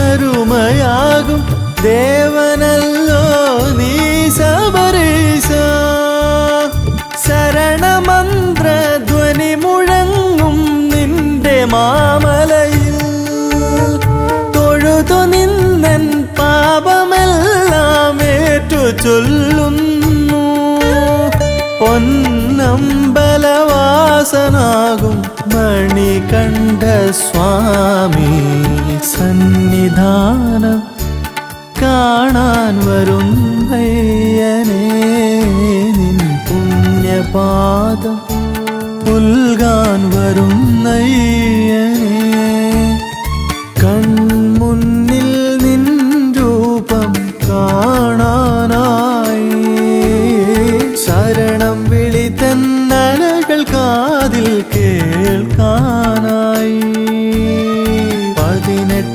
അരുമയാകും ദേവനല്ലോ നീ ശബരീശ ശരണമന്ത്രധ്വനി മുഴങ്ങും നിന്റെ മാമലയിൽ തൊഴുതു നിന്നൻ പാപമെല്ലാം ഏറ്റു ചൊല്ലുന്നു പൊന്നമ്പലവാസനാകും മണികണ്ഠ സ്വാമി സന്നിധാനം കാണാൻ വരുന്നയ്യനേ നിൻ പുണ്യപാദം പുൽകാൻ വരുന്നയ്യനേ കൺമുന്നിൽ നിൻ രൂപം കാണാനായി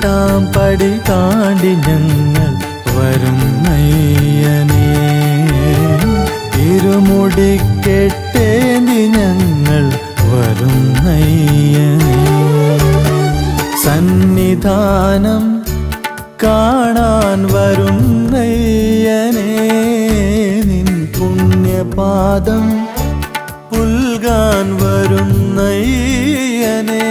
18 പടി താണ്ടി ഞങ്ങൾ വരുന്നയ്യനേ. ഇരുമുടിക്കെട്ടേന്തി ഞങ്ങൾ വരുന്നയ്യനേ. സന്നിധാനം കാണാൻ വരുന്നയ്യനേ. നിൻ പുണ്യപാദം പുൽകാൻ വരുന്നയ്യനേ.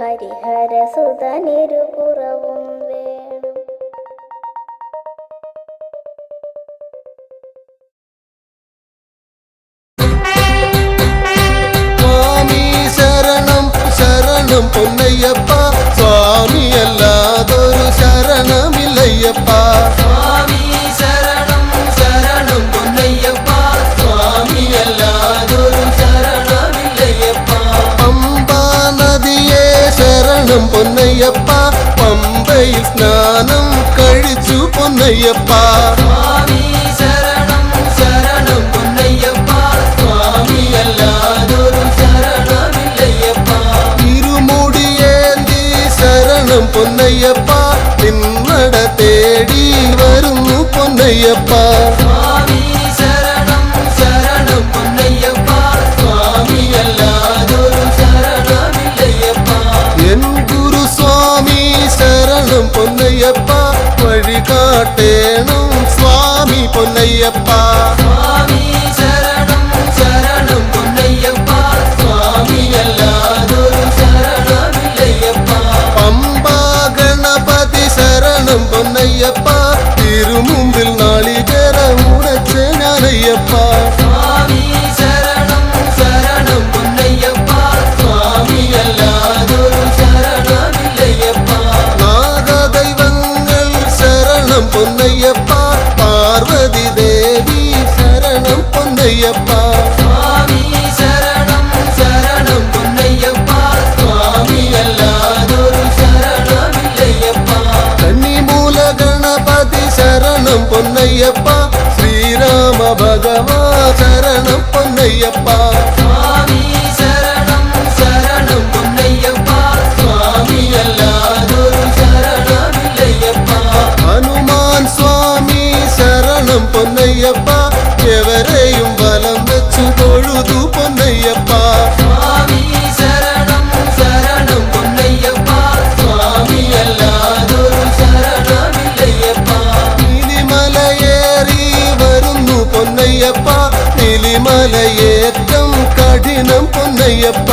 ഹരിഹരസുതനിരുപുറവും വേണം. സ്വാമി ശരണം ശരണം പൊന്നയ്യപ്പ, സ്വാമി അല്ലാതൊരു ശരണമില്ലയ്യപ്പ. സ്വാമി ശരണം ശരണം പൊന്നയ്യപ്പ, സ്വാമി അല്ലാതൊരു ശരണമില്ലയ്യപ്പ. പമ്പാ നദിയെ ശരണം പൊന്നയ്യപ്പ, പമ്പയിൽ സ്നാനം കഴിച്ചു പൊന്നയ്യപ്പ. സ്വാമി ശരണം ശരണം പൊന്നയ്യപ്പ, സ്വാമി അല്ലാതൊരു ശരണമില്ലയ്യപ്പ. ഇരുമുടിയേന്തി ശരണം പൊന്നയ്യപ്പ, നിന്നട തേടി വരുന്നു പൊന്നയ്യപ്പ. സ്വാമി ശരണം ശരണം പൊന്നയ്യപ്പ, സ്വാമി അല്ലാതൊരു ശരണമില്ലയ്യപ്പ. എൻ ഗുരുസ്വാമി ശരണം പൊന്നയ്യപ്പ, വഴി കാട്ടേണം സ്വാമി പൊന്നയ്യപ്പ. സ്വാമി ശരണം ശരണം പൊന്നയ്യപ്പ, സ്വാമി അല്ലാതൊരു ശരണമില്ലയ്യപ്പ. പമ്പാ ഗണപതി ശരണം പൊന്നയ്യപ്പ, തിരുമുമ്പിൽ നാളികേരം ഉടച്ച ഞാനയ്യപ്പ. സ്വാമി ശരണം ശരണം പൊന്നയ്യപ്പ, പൊന്നയ്യപ്പ പാർവതി ദേവി ശരണം പൊന്നയ്യപ്പ സ്വാമി ശരണം ശരണം പൊന്നയ്യപ്പ സ്വാമിയല്ലാതൊരു ശരണമില്ലയ്യപ്പ കന്നിമൂല ഗണപതി ശരണം പൊന്നയ്യപ്പ ശ്രീരാമ ഭഗവാ ശരണം പൊന്നയ്യപ്പ സ്വാമി ശരണം ശരണം പൊന്നയ്യപ്പ സ്വാമിയല്ലാതൊരു ശരണമില്ലയ്യപ്പ ഹനുമാൻ സ്വാമി ശരണം പൊന്നയ്യപ്പ എവരെയും വലം വെച്ചു തൊഴുതു പൊന്നയ്യപ്പ സ്വാമി ശരണം ശരണം പൊന്നയ്യപ്പ സ്വാമിയല്ലാതൊരു ശരണമില്ലയ്യപ്പ നീലിമലയേറി വരുന്നു പൊന്നയ്യപ്പ നീലിമലയേറ്റം കഠിനം പൊന്നയ്യപ്പ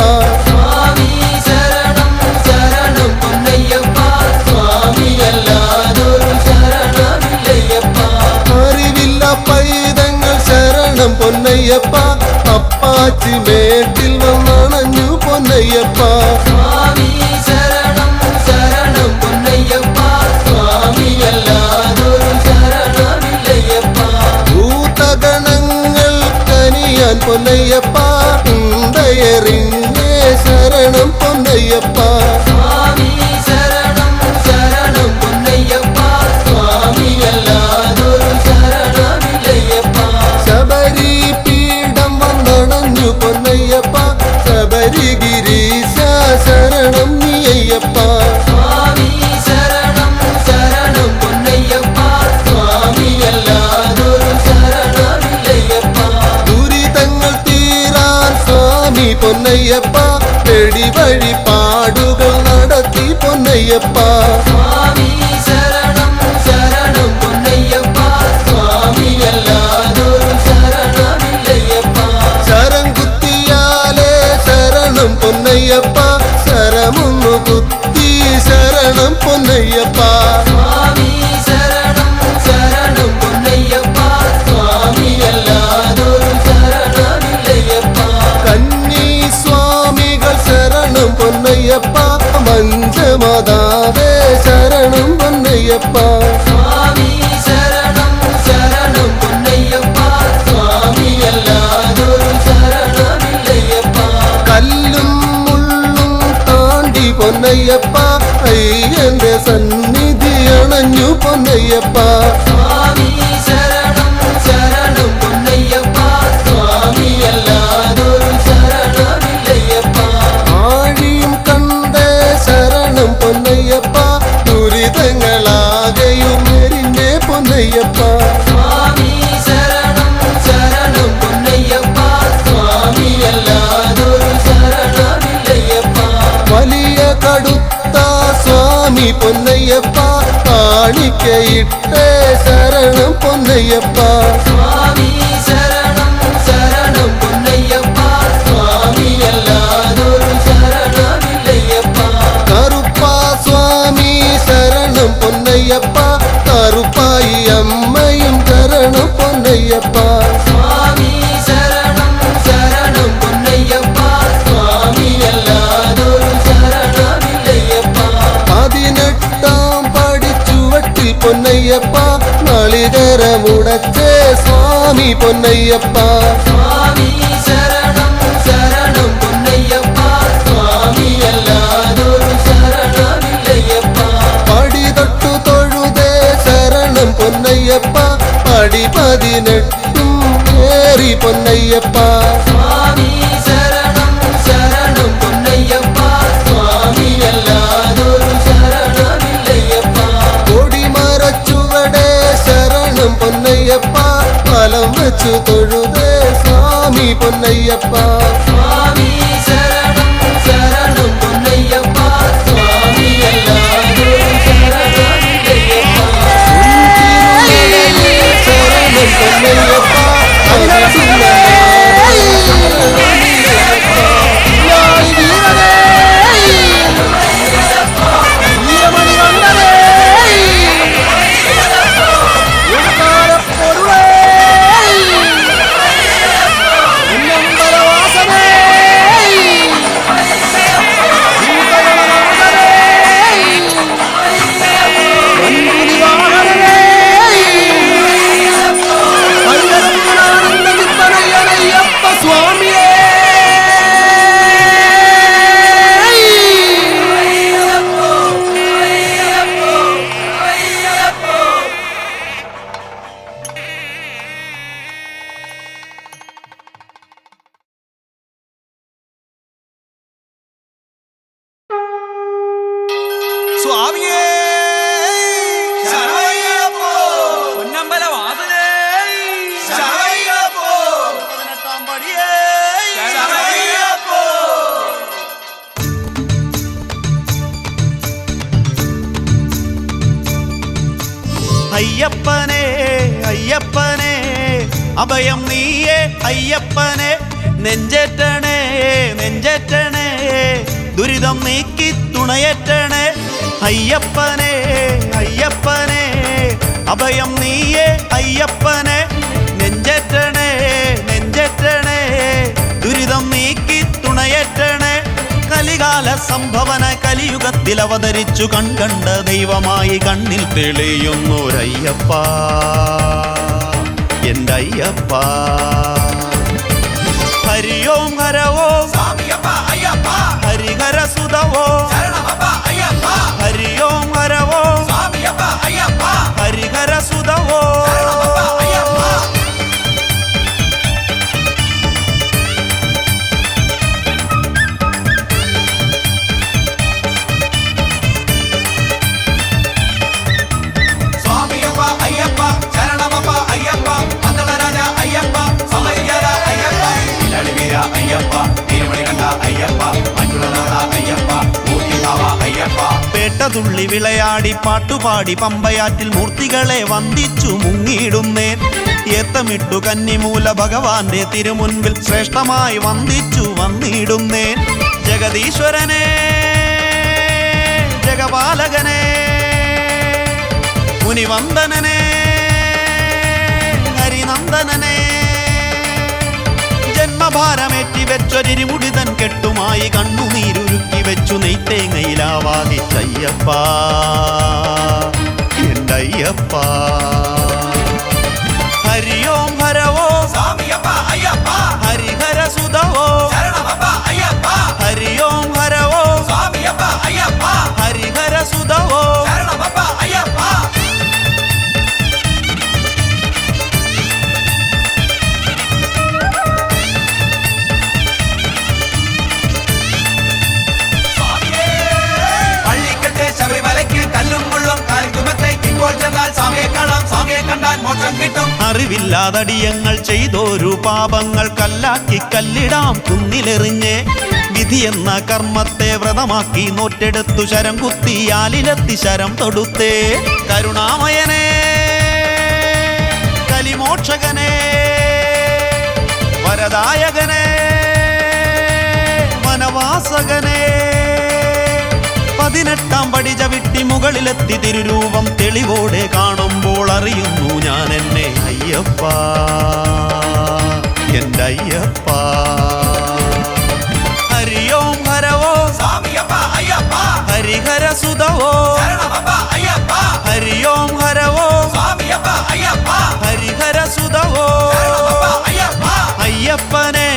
സ്വാമി ശരണം ശരണം പൊന്നയ്യപ്പ സ്വാമിയല്ലാതൊരു ശരണമില്ലയ്യപ്പ അറിവില്ല പൈതങ്ങൾ ശരണം പൊന്നയ്യപ്പ അപ്പാച്ചി മേട്ടിൽ വന്നണഞ്ഞു പൊന്നയ്യപ്പ സ്വാമി ശരണം ശരണം പൊന്നയ്യപ്പ സ്വാമിയല്ലാതൊരു ശരണമില്ലയ്യപ്പ ഭൂതഗണങ്ങൾ കനിയാൻ പൊന്നയ്യപ്പ ഉണ്ടയറിഞ്ഞേ ശരണം പൊന്നയ്യപ്പ സ്വാമി ശരണം ശരണം പൊന്നയ്യപ്പ സ്വാമിയല്ലാതൊരു ശരണമില്ലയ്യപ്പ ശബരി പീഠം വന്നണഞ്ഞു പൊന്നയ്യപ്പ ശബരിഗിരീശ ശരണം നീയയ്യപ്പ സ്വാമി ശരണം ശരണം പൊന്നയ്യപ്പ സ്വാമിയല്ലാതൊരു ശരണമില്ലയ്യപ്പ ദുരിതങ്ങൾ തീരാൻ സ്വാമി പൊന്നയ്യപ്പ വെടിവഴി പാടുകൾ നടത്തി പൊന്നയ്യപ്പ സ്വാമി ശരണം ശരണം പൊന്നയ്യപ്പ സ്വാമിയല്ലാതൊരു ശരണമില്ലയ്യപ്പ ശരം കുത്തിയാലേ ശരണം പൊന്നയ്യപ്പ ശരമൊന്നു കുത്തി ശരണം പൊന്നയ്യപ്പ സ്വാമി ശരണം ശരണം പൊന്നയ്യപ്പ സ്വാമിയല്ലാതൊരു ശരണമില്ലയ്യപ്പ കന്നി സ്വാമികൾ ശരണം പൊന്നയ്യപ്പ മഞ്ചമതാവേ ശരണം പൊന്നയ്യപ്പ സ്വാമി ശരണം ശരണം പൊന്നയ്യപ്പ സ്വാമിയല്ലാതൊരു ശരണമില്ലയ്യപ്പ കല്ലും മുള്ളും താണ്ടി പൊന്നയ്യപ്പ അയ്യന്റെ സന്നിധി അണഞ്ഞു പൊന്നയ്യപ്പ സ്വാമി ശരണം ശരണം പൊന്നയ്യപ്പ സ്വാമിയല്ലാതൊരു ശരണമില്ലയ്യപ്പ ആഴിയും കണ്ടേ ശരണം പൊന്നയ്യപ്പ ദുരിതങ്ങളാകെയും എരിഞ്ഞേ പൊന്നയ്യപ്പ സ്വാമി ശരണം ശരണം പൊന്നയ്യപ്പ സ്വാമിയല്ലാതൊരു ശരണമില്ലയ്യപ്പ വലിയ കടുത്ത സ്വാമി പൊന്നയ്യപ്പ കാണിക്കയിട്ടേ ശരണം പൊന്നയ്യപ്പ സ്വാമി ശരണം ശരണം പൊന്നയ്യപ്പ സ്വാമിയല്ലാതൊരു ശരണമില്ലയ്യപ്പ കറുപ്പ സ്വാമി ശരണം പൊന്നയ്യപ്പ കറുപ്പായി അമ്മയും ശരണം പൊന്നയ്യപ്പ സ്വാമി ശരണം ശരണം പൊന്നയ്യപ്പ സ്വാമിയല്ലാതൊരു ശരണമില്ലയ്യപ്പ 18 പടി ചുവട്ടിൽ പൊന്നയ്യപ്പ നാളികേരമുടച്ചേ സ്വാമി പൊന്നയ്യപ്പ സ്വാമി ശരണം ശരണം പൊന്നയ്യപ്പ സ്വാമിയല്ലാതൊരു ശരണമില്ലയ്യപ്പ പടി തൊട്ടു തൊഴുതേ ശരണം പൊന്നയ്യപ്പ പടി 18 ഏറി പൊന്നയ്യപ്പ സ്വാമി ശരണം ശരണം പൊന്നയ്യപ്പ സ്വാമിയല്ലാതൊരു ശരണമില്ലയ്യപ്പ കൊടിമരച്ചുവടേ ശരണം പൊന്നയ്യപ്പ ഫലം വെച്ചു തൊഴുതേ സ്വാമി പൊന്നയ്യപ്പ സ്വാമി ശരണം ശരണം പൊന്നയ്യപ്പ സ്വാമിയല്ലാതൊരു ശരണമില്ലയ്യപ്പ ശരണം പൊന്നയ്യപ്പ പൊരുളേ സ്വാമിയേ ശരണമയ്യപ്പോ പൊന്നമ്പല വാസനേ ശരണമയ്യപ്പോ 18-ാം പടിയേ ശരണമയ്യപ്പോ അയ്യപ്പനെ അയ്യപ്പനെ അഭയം നീയേ അയ്യപ്പനെ നെഞ്ചേറ്റണേ നെഞ്ചേറ്റണേ ദുരിതം നീക്കി തുണയേറ്റണേ അയ്യപ്പനെ അയ്യപ്പനെ അഭയം നീയേ അയ്യപ്പനെ നെഞ്ചേറ്റണേ നെഞ്ചേറ്റണേ ദുരിതം നീക്കി തുണയേറ്റണേ കലികാല സംഭവന കലിയുഗത്തിൽ അവതരിച്ചു കൺകണ്ട ദൈവമായി കണ്ണിൽ തെളിയുന്നൊരയ്യപ്പ എൻ്റെ അയ്യപ്പ ഹരിയോം ഹരവോ സ്വാമിയപ്പ അയ്യപ്പ ഹരിഹര സുതവോ ശരണമപ്പ അയ്യപ്പ ഹരിയോം ഹരവോ സ്വാമിയപ്പ അയ്യപ്പ ഹരിഹര സുതവോ ശരണമപ്പ അയ്യപ്പ സ്വാമിയപ്പ അയ്യപ്പ ശരണമപ്പ അയ്യപ്പ മംഗളരാജ അയ്യപ്പ സമയര അയ്യപ്പ ഇലടിവീര അയ്യപ്പ തിരുമണികണ്ഠ അയ്യപ്പ മഞ്ജുളനാഥ അയ്യപ്പ മൂർത്തിഭാവ അയ്യപ്പ പേട്ടതുള്ളി വിളയാടി പാട്ടുപാടി പമ്പയാറ്റിൽ മൂർത്തികളെ വന്ദിച്ചു മുങ്ങിയിടുന്നേൻ ഏത്തമിട്ടു കന്നിമൂല ഭഗവാന്റെ തിരുമുൻപിൽ ശ്രേഷ്ഠമായി വന്ദിച്ചു വന്നിടുന്നേൻ ജഗദീശ്വരനെ ജഗപാലകനെ മുനിവന്ദനനെ ഹരിനന്ദനനെ ജന്മഭാരമേറ്റി വെച്ചൊരിമുടിതൻ കെട്ടുമായി കണ്ണുനീരുരുക്കി വെച്ചു നെയ്ത്തേങ്ങയിലാവാദിച്ചയ്യപ്പ എൻ്റെ അയ്യപ്പ ഹരിയോം ഹരവോ സ്വാമിയപ്പ അയ്യപ്പ ഹരിഹര സുതവോ ശരണമപ്പ അയ്യപ്പ ഹരിയോം ഹരവോ സ്വാമിയപ്പ അയ്യപ്പ ഹരിഹര സുതവോ ശരണമപ്പ അയ്യപ്പ പള്ളിക്കെട്ട് ശബരിമലയ്ക്ക് കല്ലും മുള്ളും കാലിക്കുമത്തേക്ക് ഇപ്പോൾ ചെന്നാൽ സ്വാമിയെ കാണാം സ്വാമിയെ കണ്ടാൽ മോക്ഷം കിട്ടും അറിവില്ലാതടിയങ്ങൾ ചെയ്തോരു പാപങ്ങൾ കല്ലാക്കി കല്ലിടാം കുന്നിലെറിഞ്ഞ് വിധിയെന്ന കർമ്മത്തെ വ്രതമാക്കി നോറ്റെടുത്തു ശരം കുത്തിയാലിലെത്തി ശരം തൊടുത്തേ കരുണാമയനെ കലിമോക്ഷകനെ വരദായകനെ വനവാസകനെ 18-ാം പടി ചവിട്ടി മുകളിലെത്തി തിരുരൂപം തെളിവോടെ കാണുമ്പോൾ അറിയുന്നു ഞാൻ എന്നെ അയ്യപ്പ എൻ്റെ അയ്യപ്പ ഹരിയോം ഹരവോ സ്വാമിയപ്പ അയ്യപ്പ ഹരിഹര സുതവോ ശരണമപ്പ അയ്യപ്പ ഹരിയോം ഹരവോ സ്വാമിയപ്പ അയ്യപ്പ ഹരിഹര സുതവോ ശരണമപ്പ അയ്യപ്പ അയ്യപ്പനെ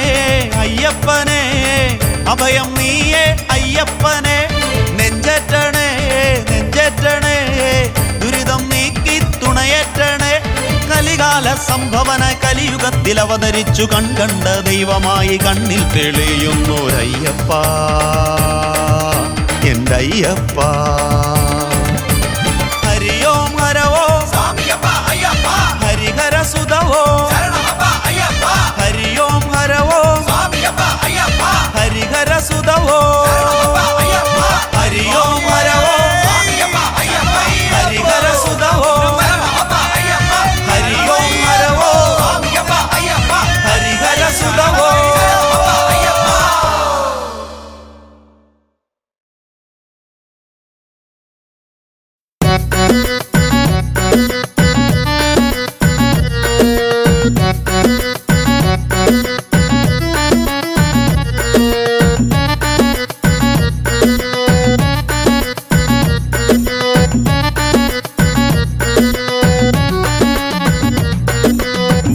അയ്യപ്പനെ അഭയം നീയേ അയ്യപ്പനെ നെഞ്ചേറ്റണേ നെഞ്ചേറ്റണേ ദുരിതം നീക്കി തുണയേറ്റണേ കലികാല സംഭവന കലിയുഗത്തിൽ അവതരിച്ചു കൺകണ്ട ദൈവമായി കണ്ണിൽ തെളിയുന്നൊരയ്യപ്പ എൻ്റെ അയ്യപ്പ ഹരിയോം ഹരവോ സ്വാമിയപ്പ അയ്യപ്പ ഹരിഹര സുതവോ ശരണമപ്പ അയ്യപ്പ ഹരിയോം ഹരവോ സ്വാമിയപ്പ അയ്യപ്പ ഹരിഹര സുതവോ ശരണമപ്പ അയ്യപ്പ ഹരിയോം ഹരവോ സ്വാമിയപ്പ അയ്യപ്പ ഹരിഹര സുതവോ ശരണമപ്പ അയ്യപ്പ ഹരിയോം ഹരവോ സ്വാമിയപ്പ അയ്യപ്പ ഹരിഹര സുതവോ ശരണമപ്പ അയ്യപ്പ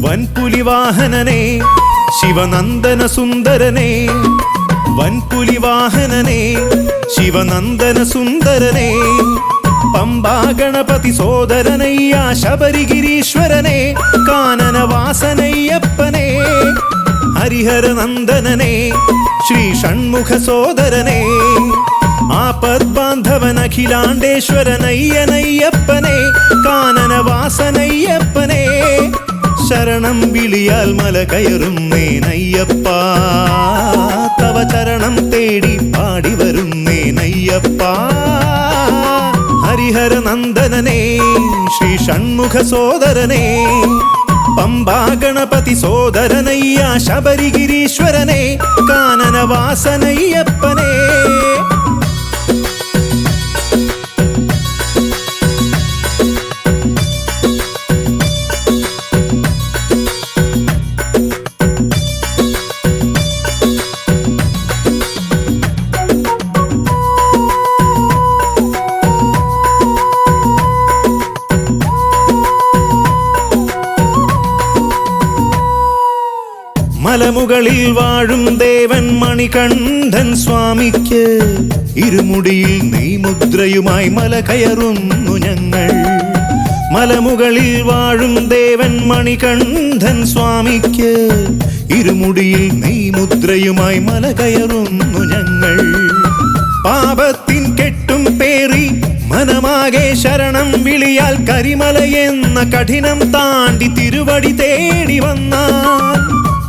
വൻപുലിവാഹനനെ ശിവനന്ദന സുന്ദരനെ വൻപുലിവാഹനനെ ശിവനന്ദന സുന്ദരനെ പമ്പാ ഗണപതി സോദരനയ്യ ശബരിഗിരീശ്വരനെ കാനനവാസനയ്യപ്പനെ ഹരിഹരനന്ദനനെ ശ്രീ ഷൺമുഖ സോദരനെ ആപദ്ബാന്ധവൻ അഖിലാണ്ടേശ്വരനയ്യനയ്യപ്പനെ കാനനവാസനയ്യപ്പനെ ശരണം വിളിയാൽ മല കയറുന്നേനയ്യപ്പ തവ ചരണം തേടി പാടി വരുന്നേനയ്യപ്പ ഹരിഹര നന്ദനനേ ശ്രീ ഷൺമുഖ സോദരനേ പമ്പാ ഗണപതി സോദരനയ്യ ശബരിഗിരീശ്വരനെ കാനനവാസനയ്യപ്പനെ മലമുകളിൽ വാഴും ദേവൻ മണികണ്ഠൻ സ്വാമിക്ക് ഇരുമുടിയിൽ നെയ്മുദ്രയുമായി മല കയറുന്നു ഞങ്ങൾ. മലമുകളിൽ വാഴും ദേവൻ മണികണ്ഠൻ സ്വാമിക്ക് ഇരുമുടിയിൽ നെയ്മുദ്രയുമായി മല കയറുന്നു ഞങ്ങൾ. പാപത്തിൻ കെട്ടും പേറി മനമാകെ ശരണം വിളിയാൽ കരിമലയെന്ന കഠിനം താണ്ടി തിരുവടി തേടി വന്നാൽ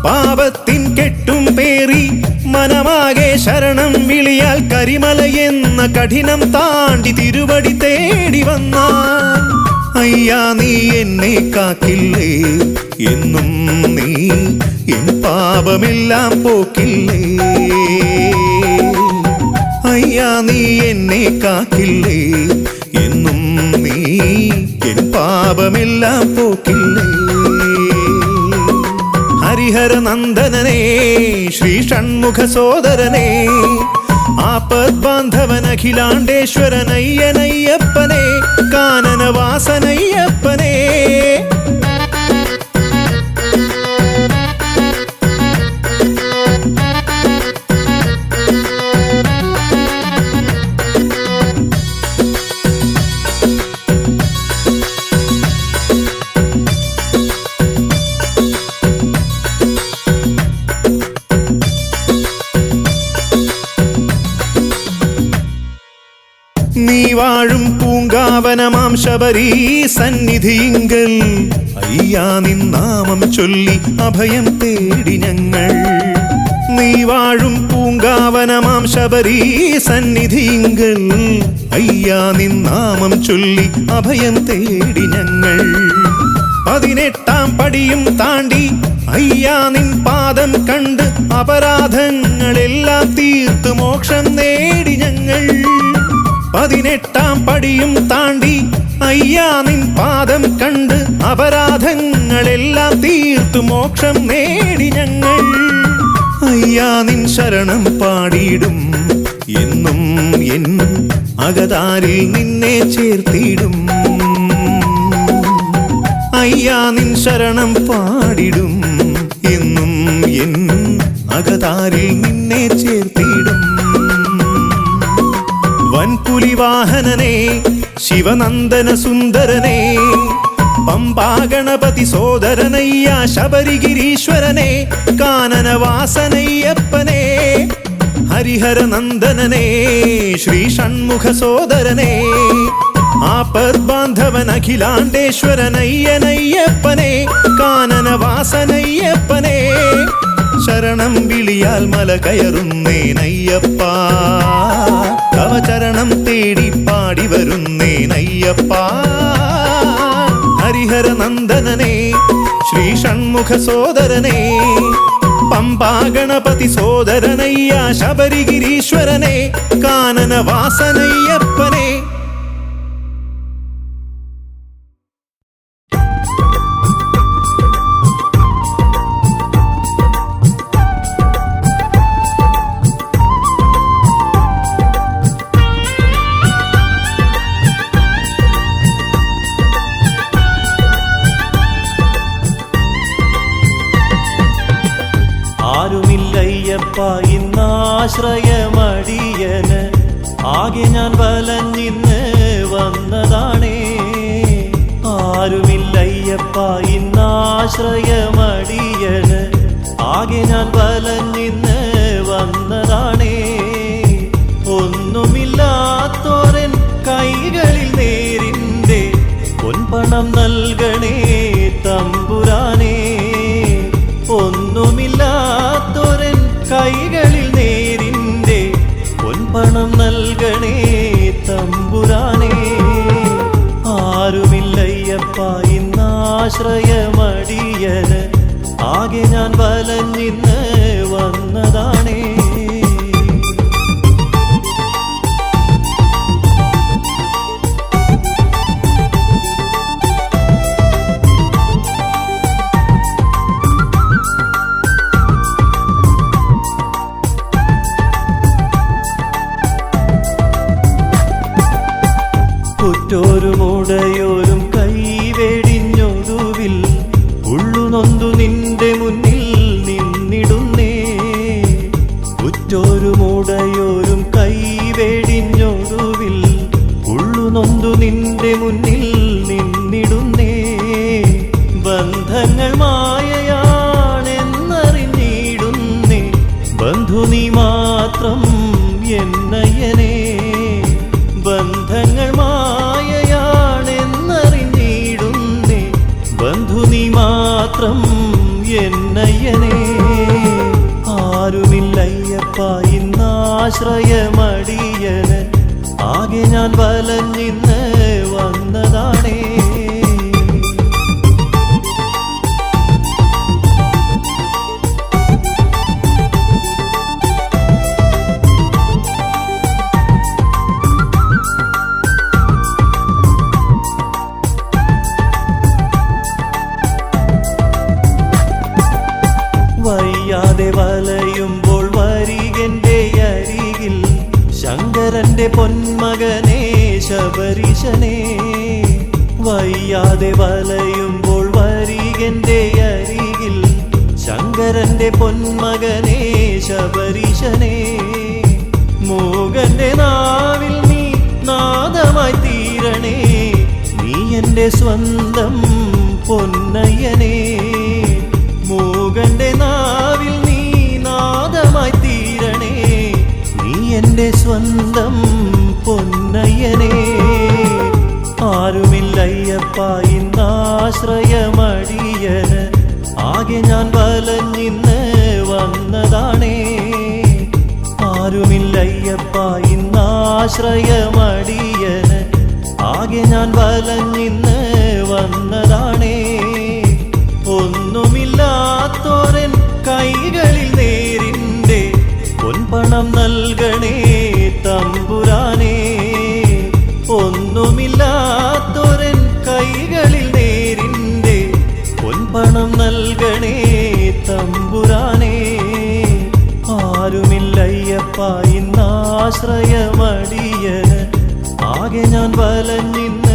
പാപത്തിൻ കെട്ടും പേറി മനമാകെ ശരണം വിളിയാൽ കരിമലയെന്ന കഠിനം താണ്ടി തിരുവടി തേടി വന്നാൽ അയ്യാ നീ എന്നെ കാക്കില്ലേ എന്നും നീ എൻ പാപമെല്ലാം പോക്കില്ലേ അയ്യാ നീ എന്നെ കാക്കില്ലേ എന്നും നീ എൻ പാപമെല്ലാം പോക്കില്ലേ ഹരിഹര നന്ദനനേ ശ്രീ ഷൺമുഖ സോദരനേ ആപദ്ബാന്ധവൻ അഖിലാണ്ടേശ്വരനയ്യനയ്യപ്പനെ കാനനവാസനയ്യപ്പനെ നീ വാഴും പൂങ്കാവനമാം ശബരീ സന്നിധിയിങ്കൽ അയ്യാ നിൻ നാമം ചൊല്ലി അഭയം തേടി ഞങ്ങൾ. നീ വാഴും പൂങ്കാവനമാം ശബരീ സന്നിധിയിങ്കൽ അയ്യാ നിൻ നാമം ചൊല്ലി അഭയം തേടി ഞങ്ങൾ. 18 പടിയും താണ്ടി അയ്യാ നിൻ പാദം കണ്ട് അപരാധങ്ങളെല്ലാം തീർത്ത് മോക്ഷം നേടി ഞങ്ങൾ. 18 പടിയും താണ്ടി അയ്യാ നിൻ പാദം കണ്ട് അപരാധങ്ങളെല്ലാം തീർത്തു മോക്ഷം നേടി ഞങ്ങൾ. അയ്യാ നിൻ ശരണം പാടിയിടും എന്നും എൻ അകതാരിൽ നിന്നെ ചേർത്തിടും. അയ്യാ നിൻ ശരണം പാടിടും എന്നും എൻ അകതാരിൽ നിന്നെ ചേർത്തിടും. വൻപുലിവാഹനനേ ശിവനന്ദന സുന്ദരനേ പമ്പാ ഗണപതി സോദരനയ്യ ശബരിഗിരീശ്വരനെ കാനനവാസനയ്യപ്പനെ ഹരിഹര നന്ദനനേ ശ്രീ ഷൺമുഖ സോദരനേ ആപദ്ബാന്ധവൻ അഖിലാണ്ടേശ്വരനയ്യനയ്യപ്പനെ കാനനവാസനയ്യപ്പനെ ശരണം വിളിയാൽ മല കയറുന്നേനയ്യപ്പ തവ ചരണം തേടി പാടി വരുന്നേനയ്യപ്പ ഹരിഹര നന്ദനനേ ശ്രീ ഷൺമുഖ സോദരനേ പമ്പാ ഗണപതി സോദരനയ്യ ശബരിഗിരീശ്വരനെ കാനനവാസനയ്യപ്പനെ ആരുമില്ലയ്യപ്പ ഇന്നാശ്രയമടിയന് ആകെ ഞാൻ വലഞ്ഞിന്ന് വന്നതാണേ. ആരുമില്ലയ്യപ്പ ഇന്നാശ്രയമടിയന് ആകെ ഞാൻ വലഞ്ഞിന്ന് വന്നതാണേ. ഒന്നുമില്ല ഉറ്റോരും ഉടയോരും കൈവെടിഞ്ഞൊടുവിൽ ഉള്ളുനൊന്തു നിന്റെ മുന്നിൽ നിന്നിടുന്നേ. ഉറ്റോരും ഉടയോരും കൈവെടിഞ്ഞൊടുവിൽ ഉള്ളുനൊന്തു നിന്റെ മുന്നിൽ നിന്നിടുന്നേ. ബന്ധങ്ങൾ മായയാണെന്നറിഞ്ഞിടുന്നേ. ബന്ധു നീ മാത്രം എന്നയ്യനേ. ബന്ധങ്ങൾ മായയാണെന്നറിഞ്ഞിടുന്നേ. ബന്ധു നീ മാത്രം എന്നയ്യനേ. ആരുമില്ലയ്യപ്പ ഇന്നാശ്രയമടിയന്. ആകെ ഞാൻ വലഞ്ഞിന്ന് വന്നതാണേ. വയ്യാതെ വലയുമ്പോൾ വരികന്റെ അരികിൽ ശങ്കരന്റെ പൊന്മകനേ ശബരീശനേ. വയ്യാതെ വലയുമ്പോൾ വരികന്റെ അരികിൽ ശങ്കരന്റെ പൊന്മകനേ ശബരീശനേ. മൂകന്റെ നാവിൽ നീ നാദമായി തീരണേ. നീ എന്റെ സ്വന്തം പൊന്നയ്യനേ. മൂകന്റെ നാവിൽ നീ നാദമായി തീരണേ. നീ എന്റെ സ്വന്തം പൊന്നയ്യനേ. ആരുമില്ലയ്യപ്പ ഇന്നാശ്രയമടിയന്. ആകെ ഞാൻ വലഞ്ഞിന്ന് വന്നതാണേ. ആരുമില്ലയ്യപ്പ ഇന്നാശ്രയമടിയന്. ആകെ ഞാൻ വലഞ്ഞിന്ന് വന്നതാണേ. ഒന്നുമില്ലാത്തോരൻ കൈകളിൽ നേരിന്റെ പൊൻപണം നൽകണേ തമ്പുരാനേ. ഒന്നുമില്ലാത്തോരൻ കൈകളിൽ നേരിന്റെ പൊൻപണം നൽകണേ തമ്പുരാനേ. ആരുമില്ലയ്യപ്പ ഇന്നാശ്രയമടിയന്. ആകെ ഞാൻ വലഞ്ഞിന്ന്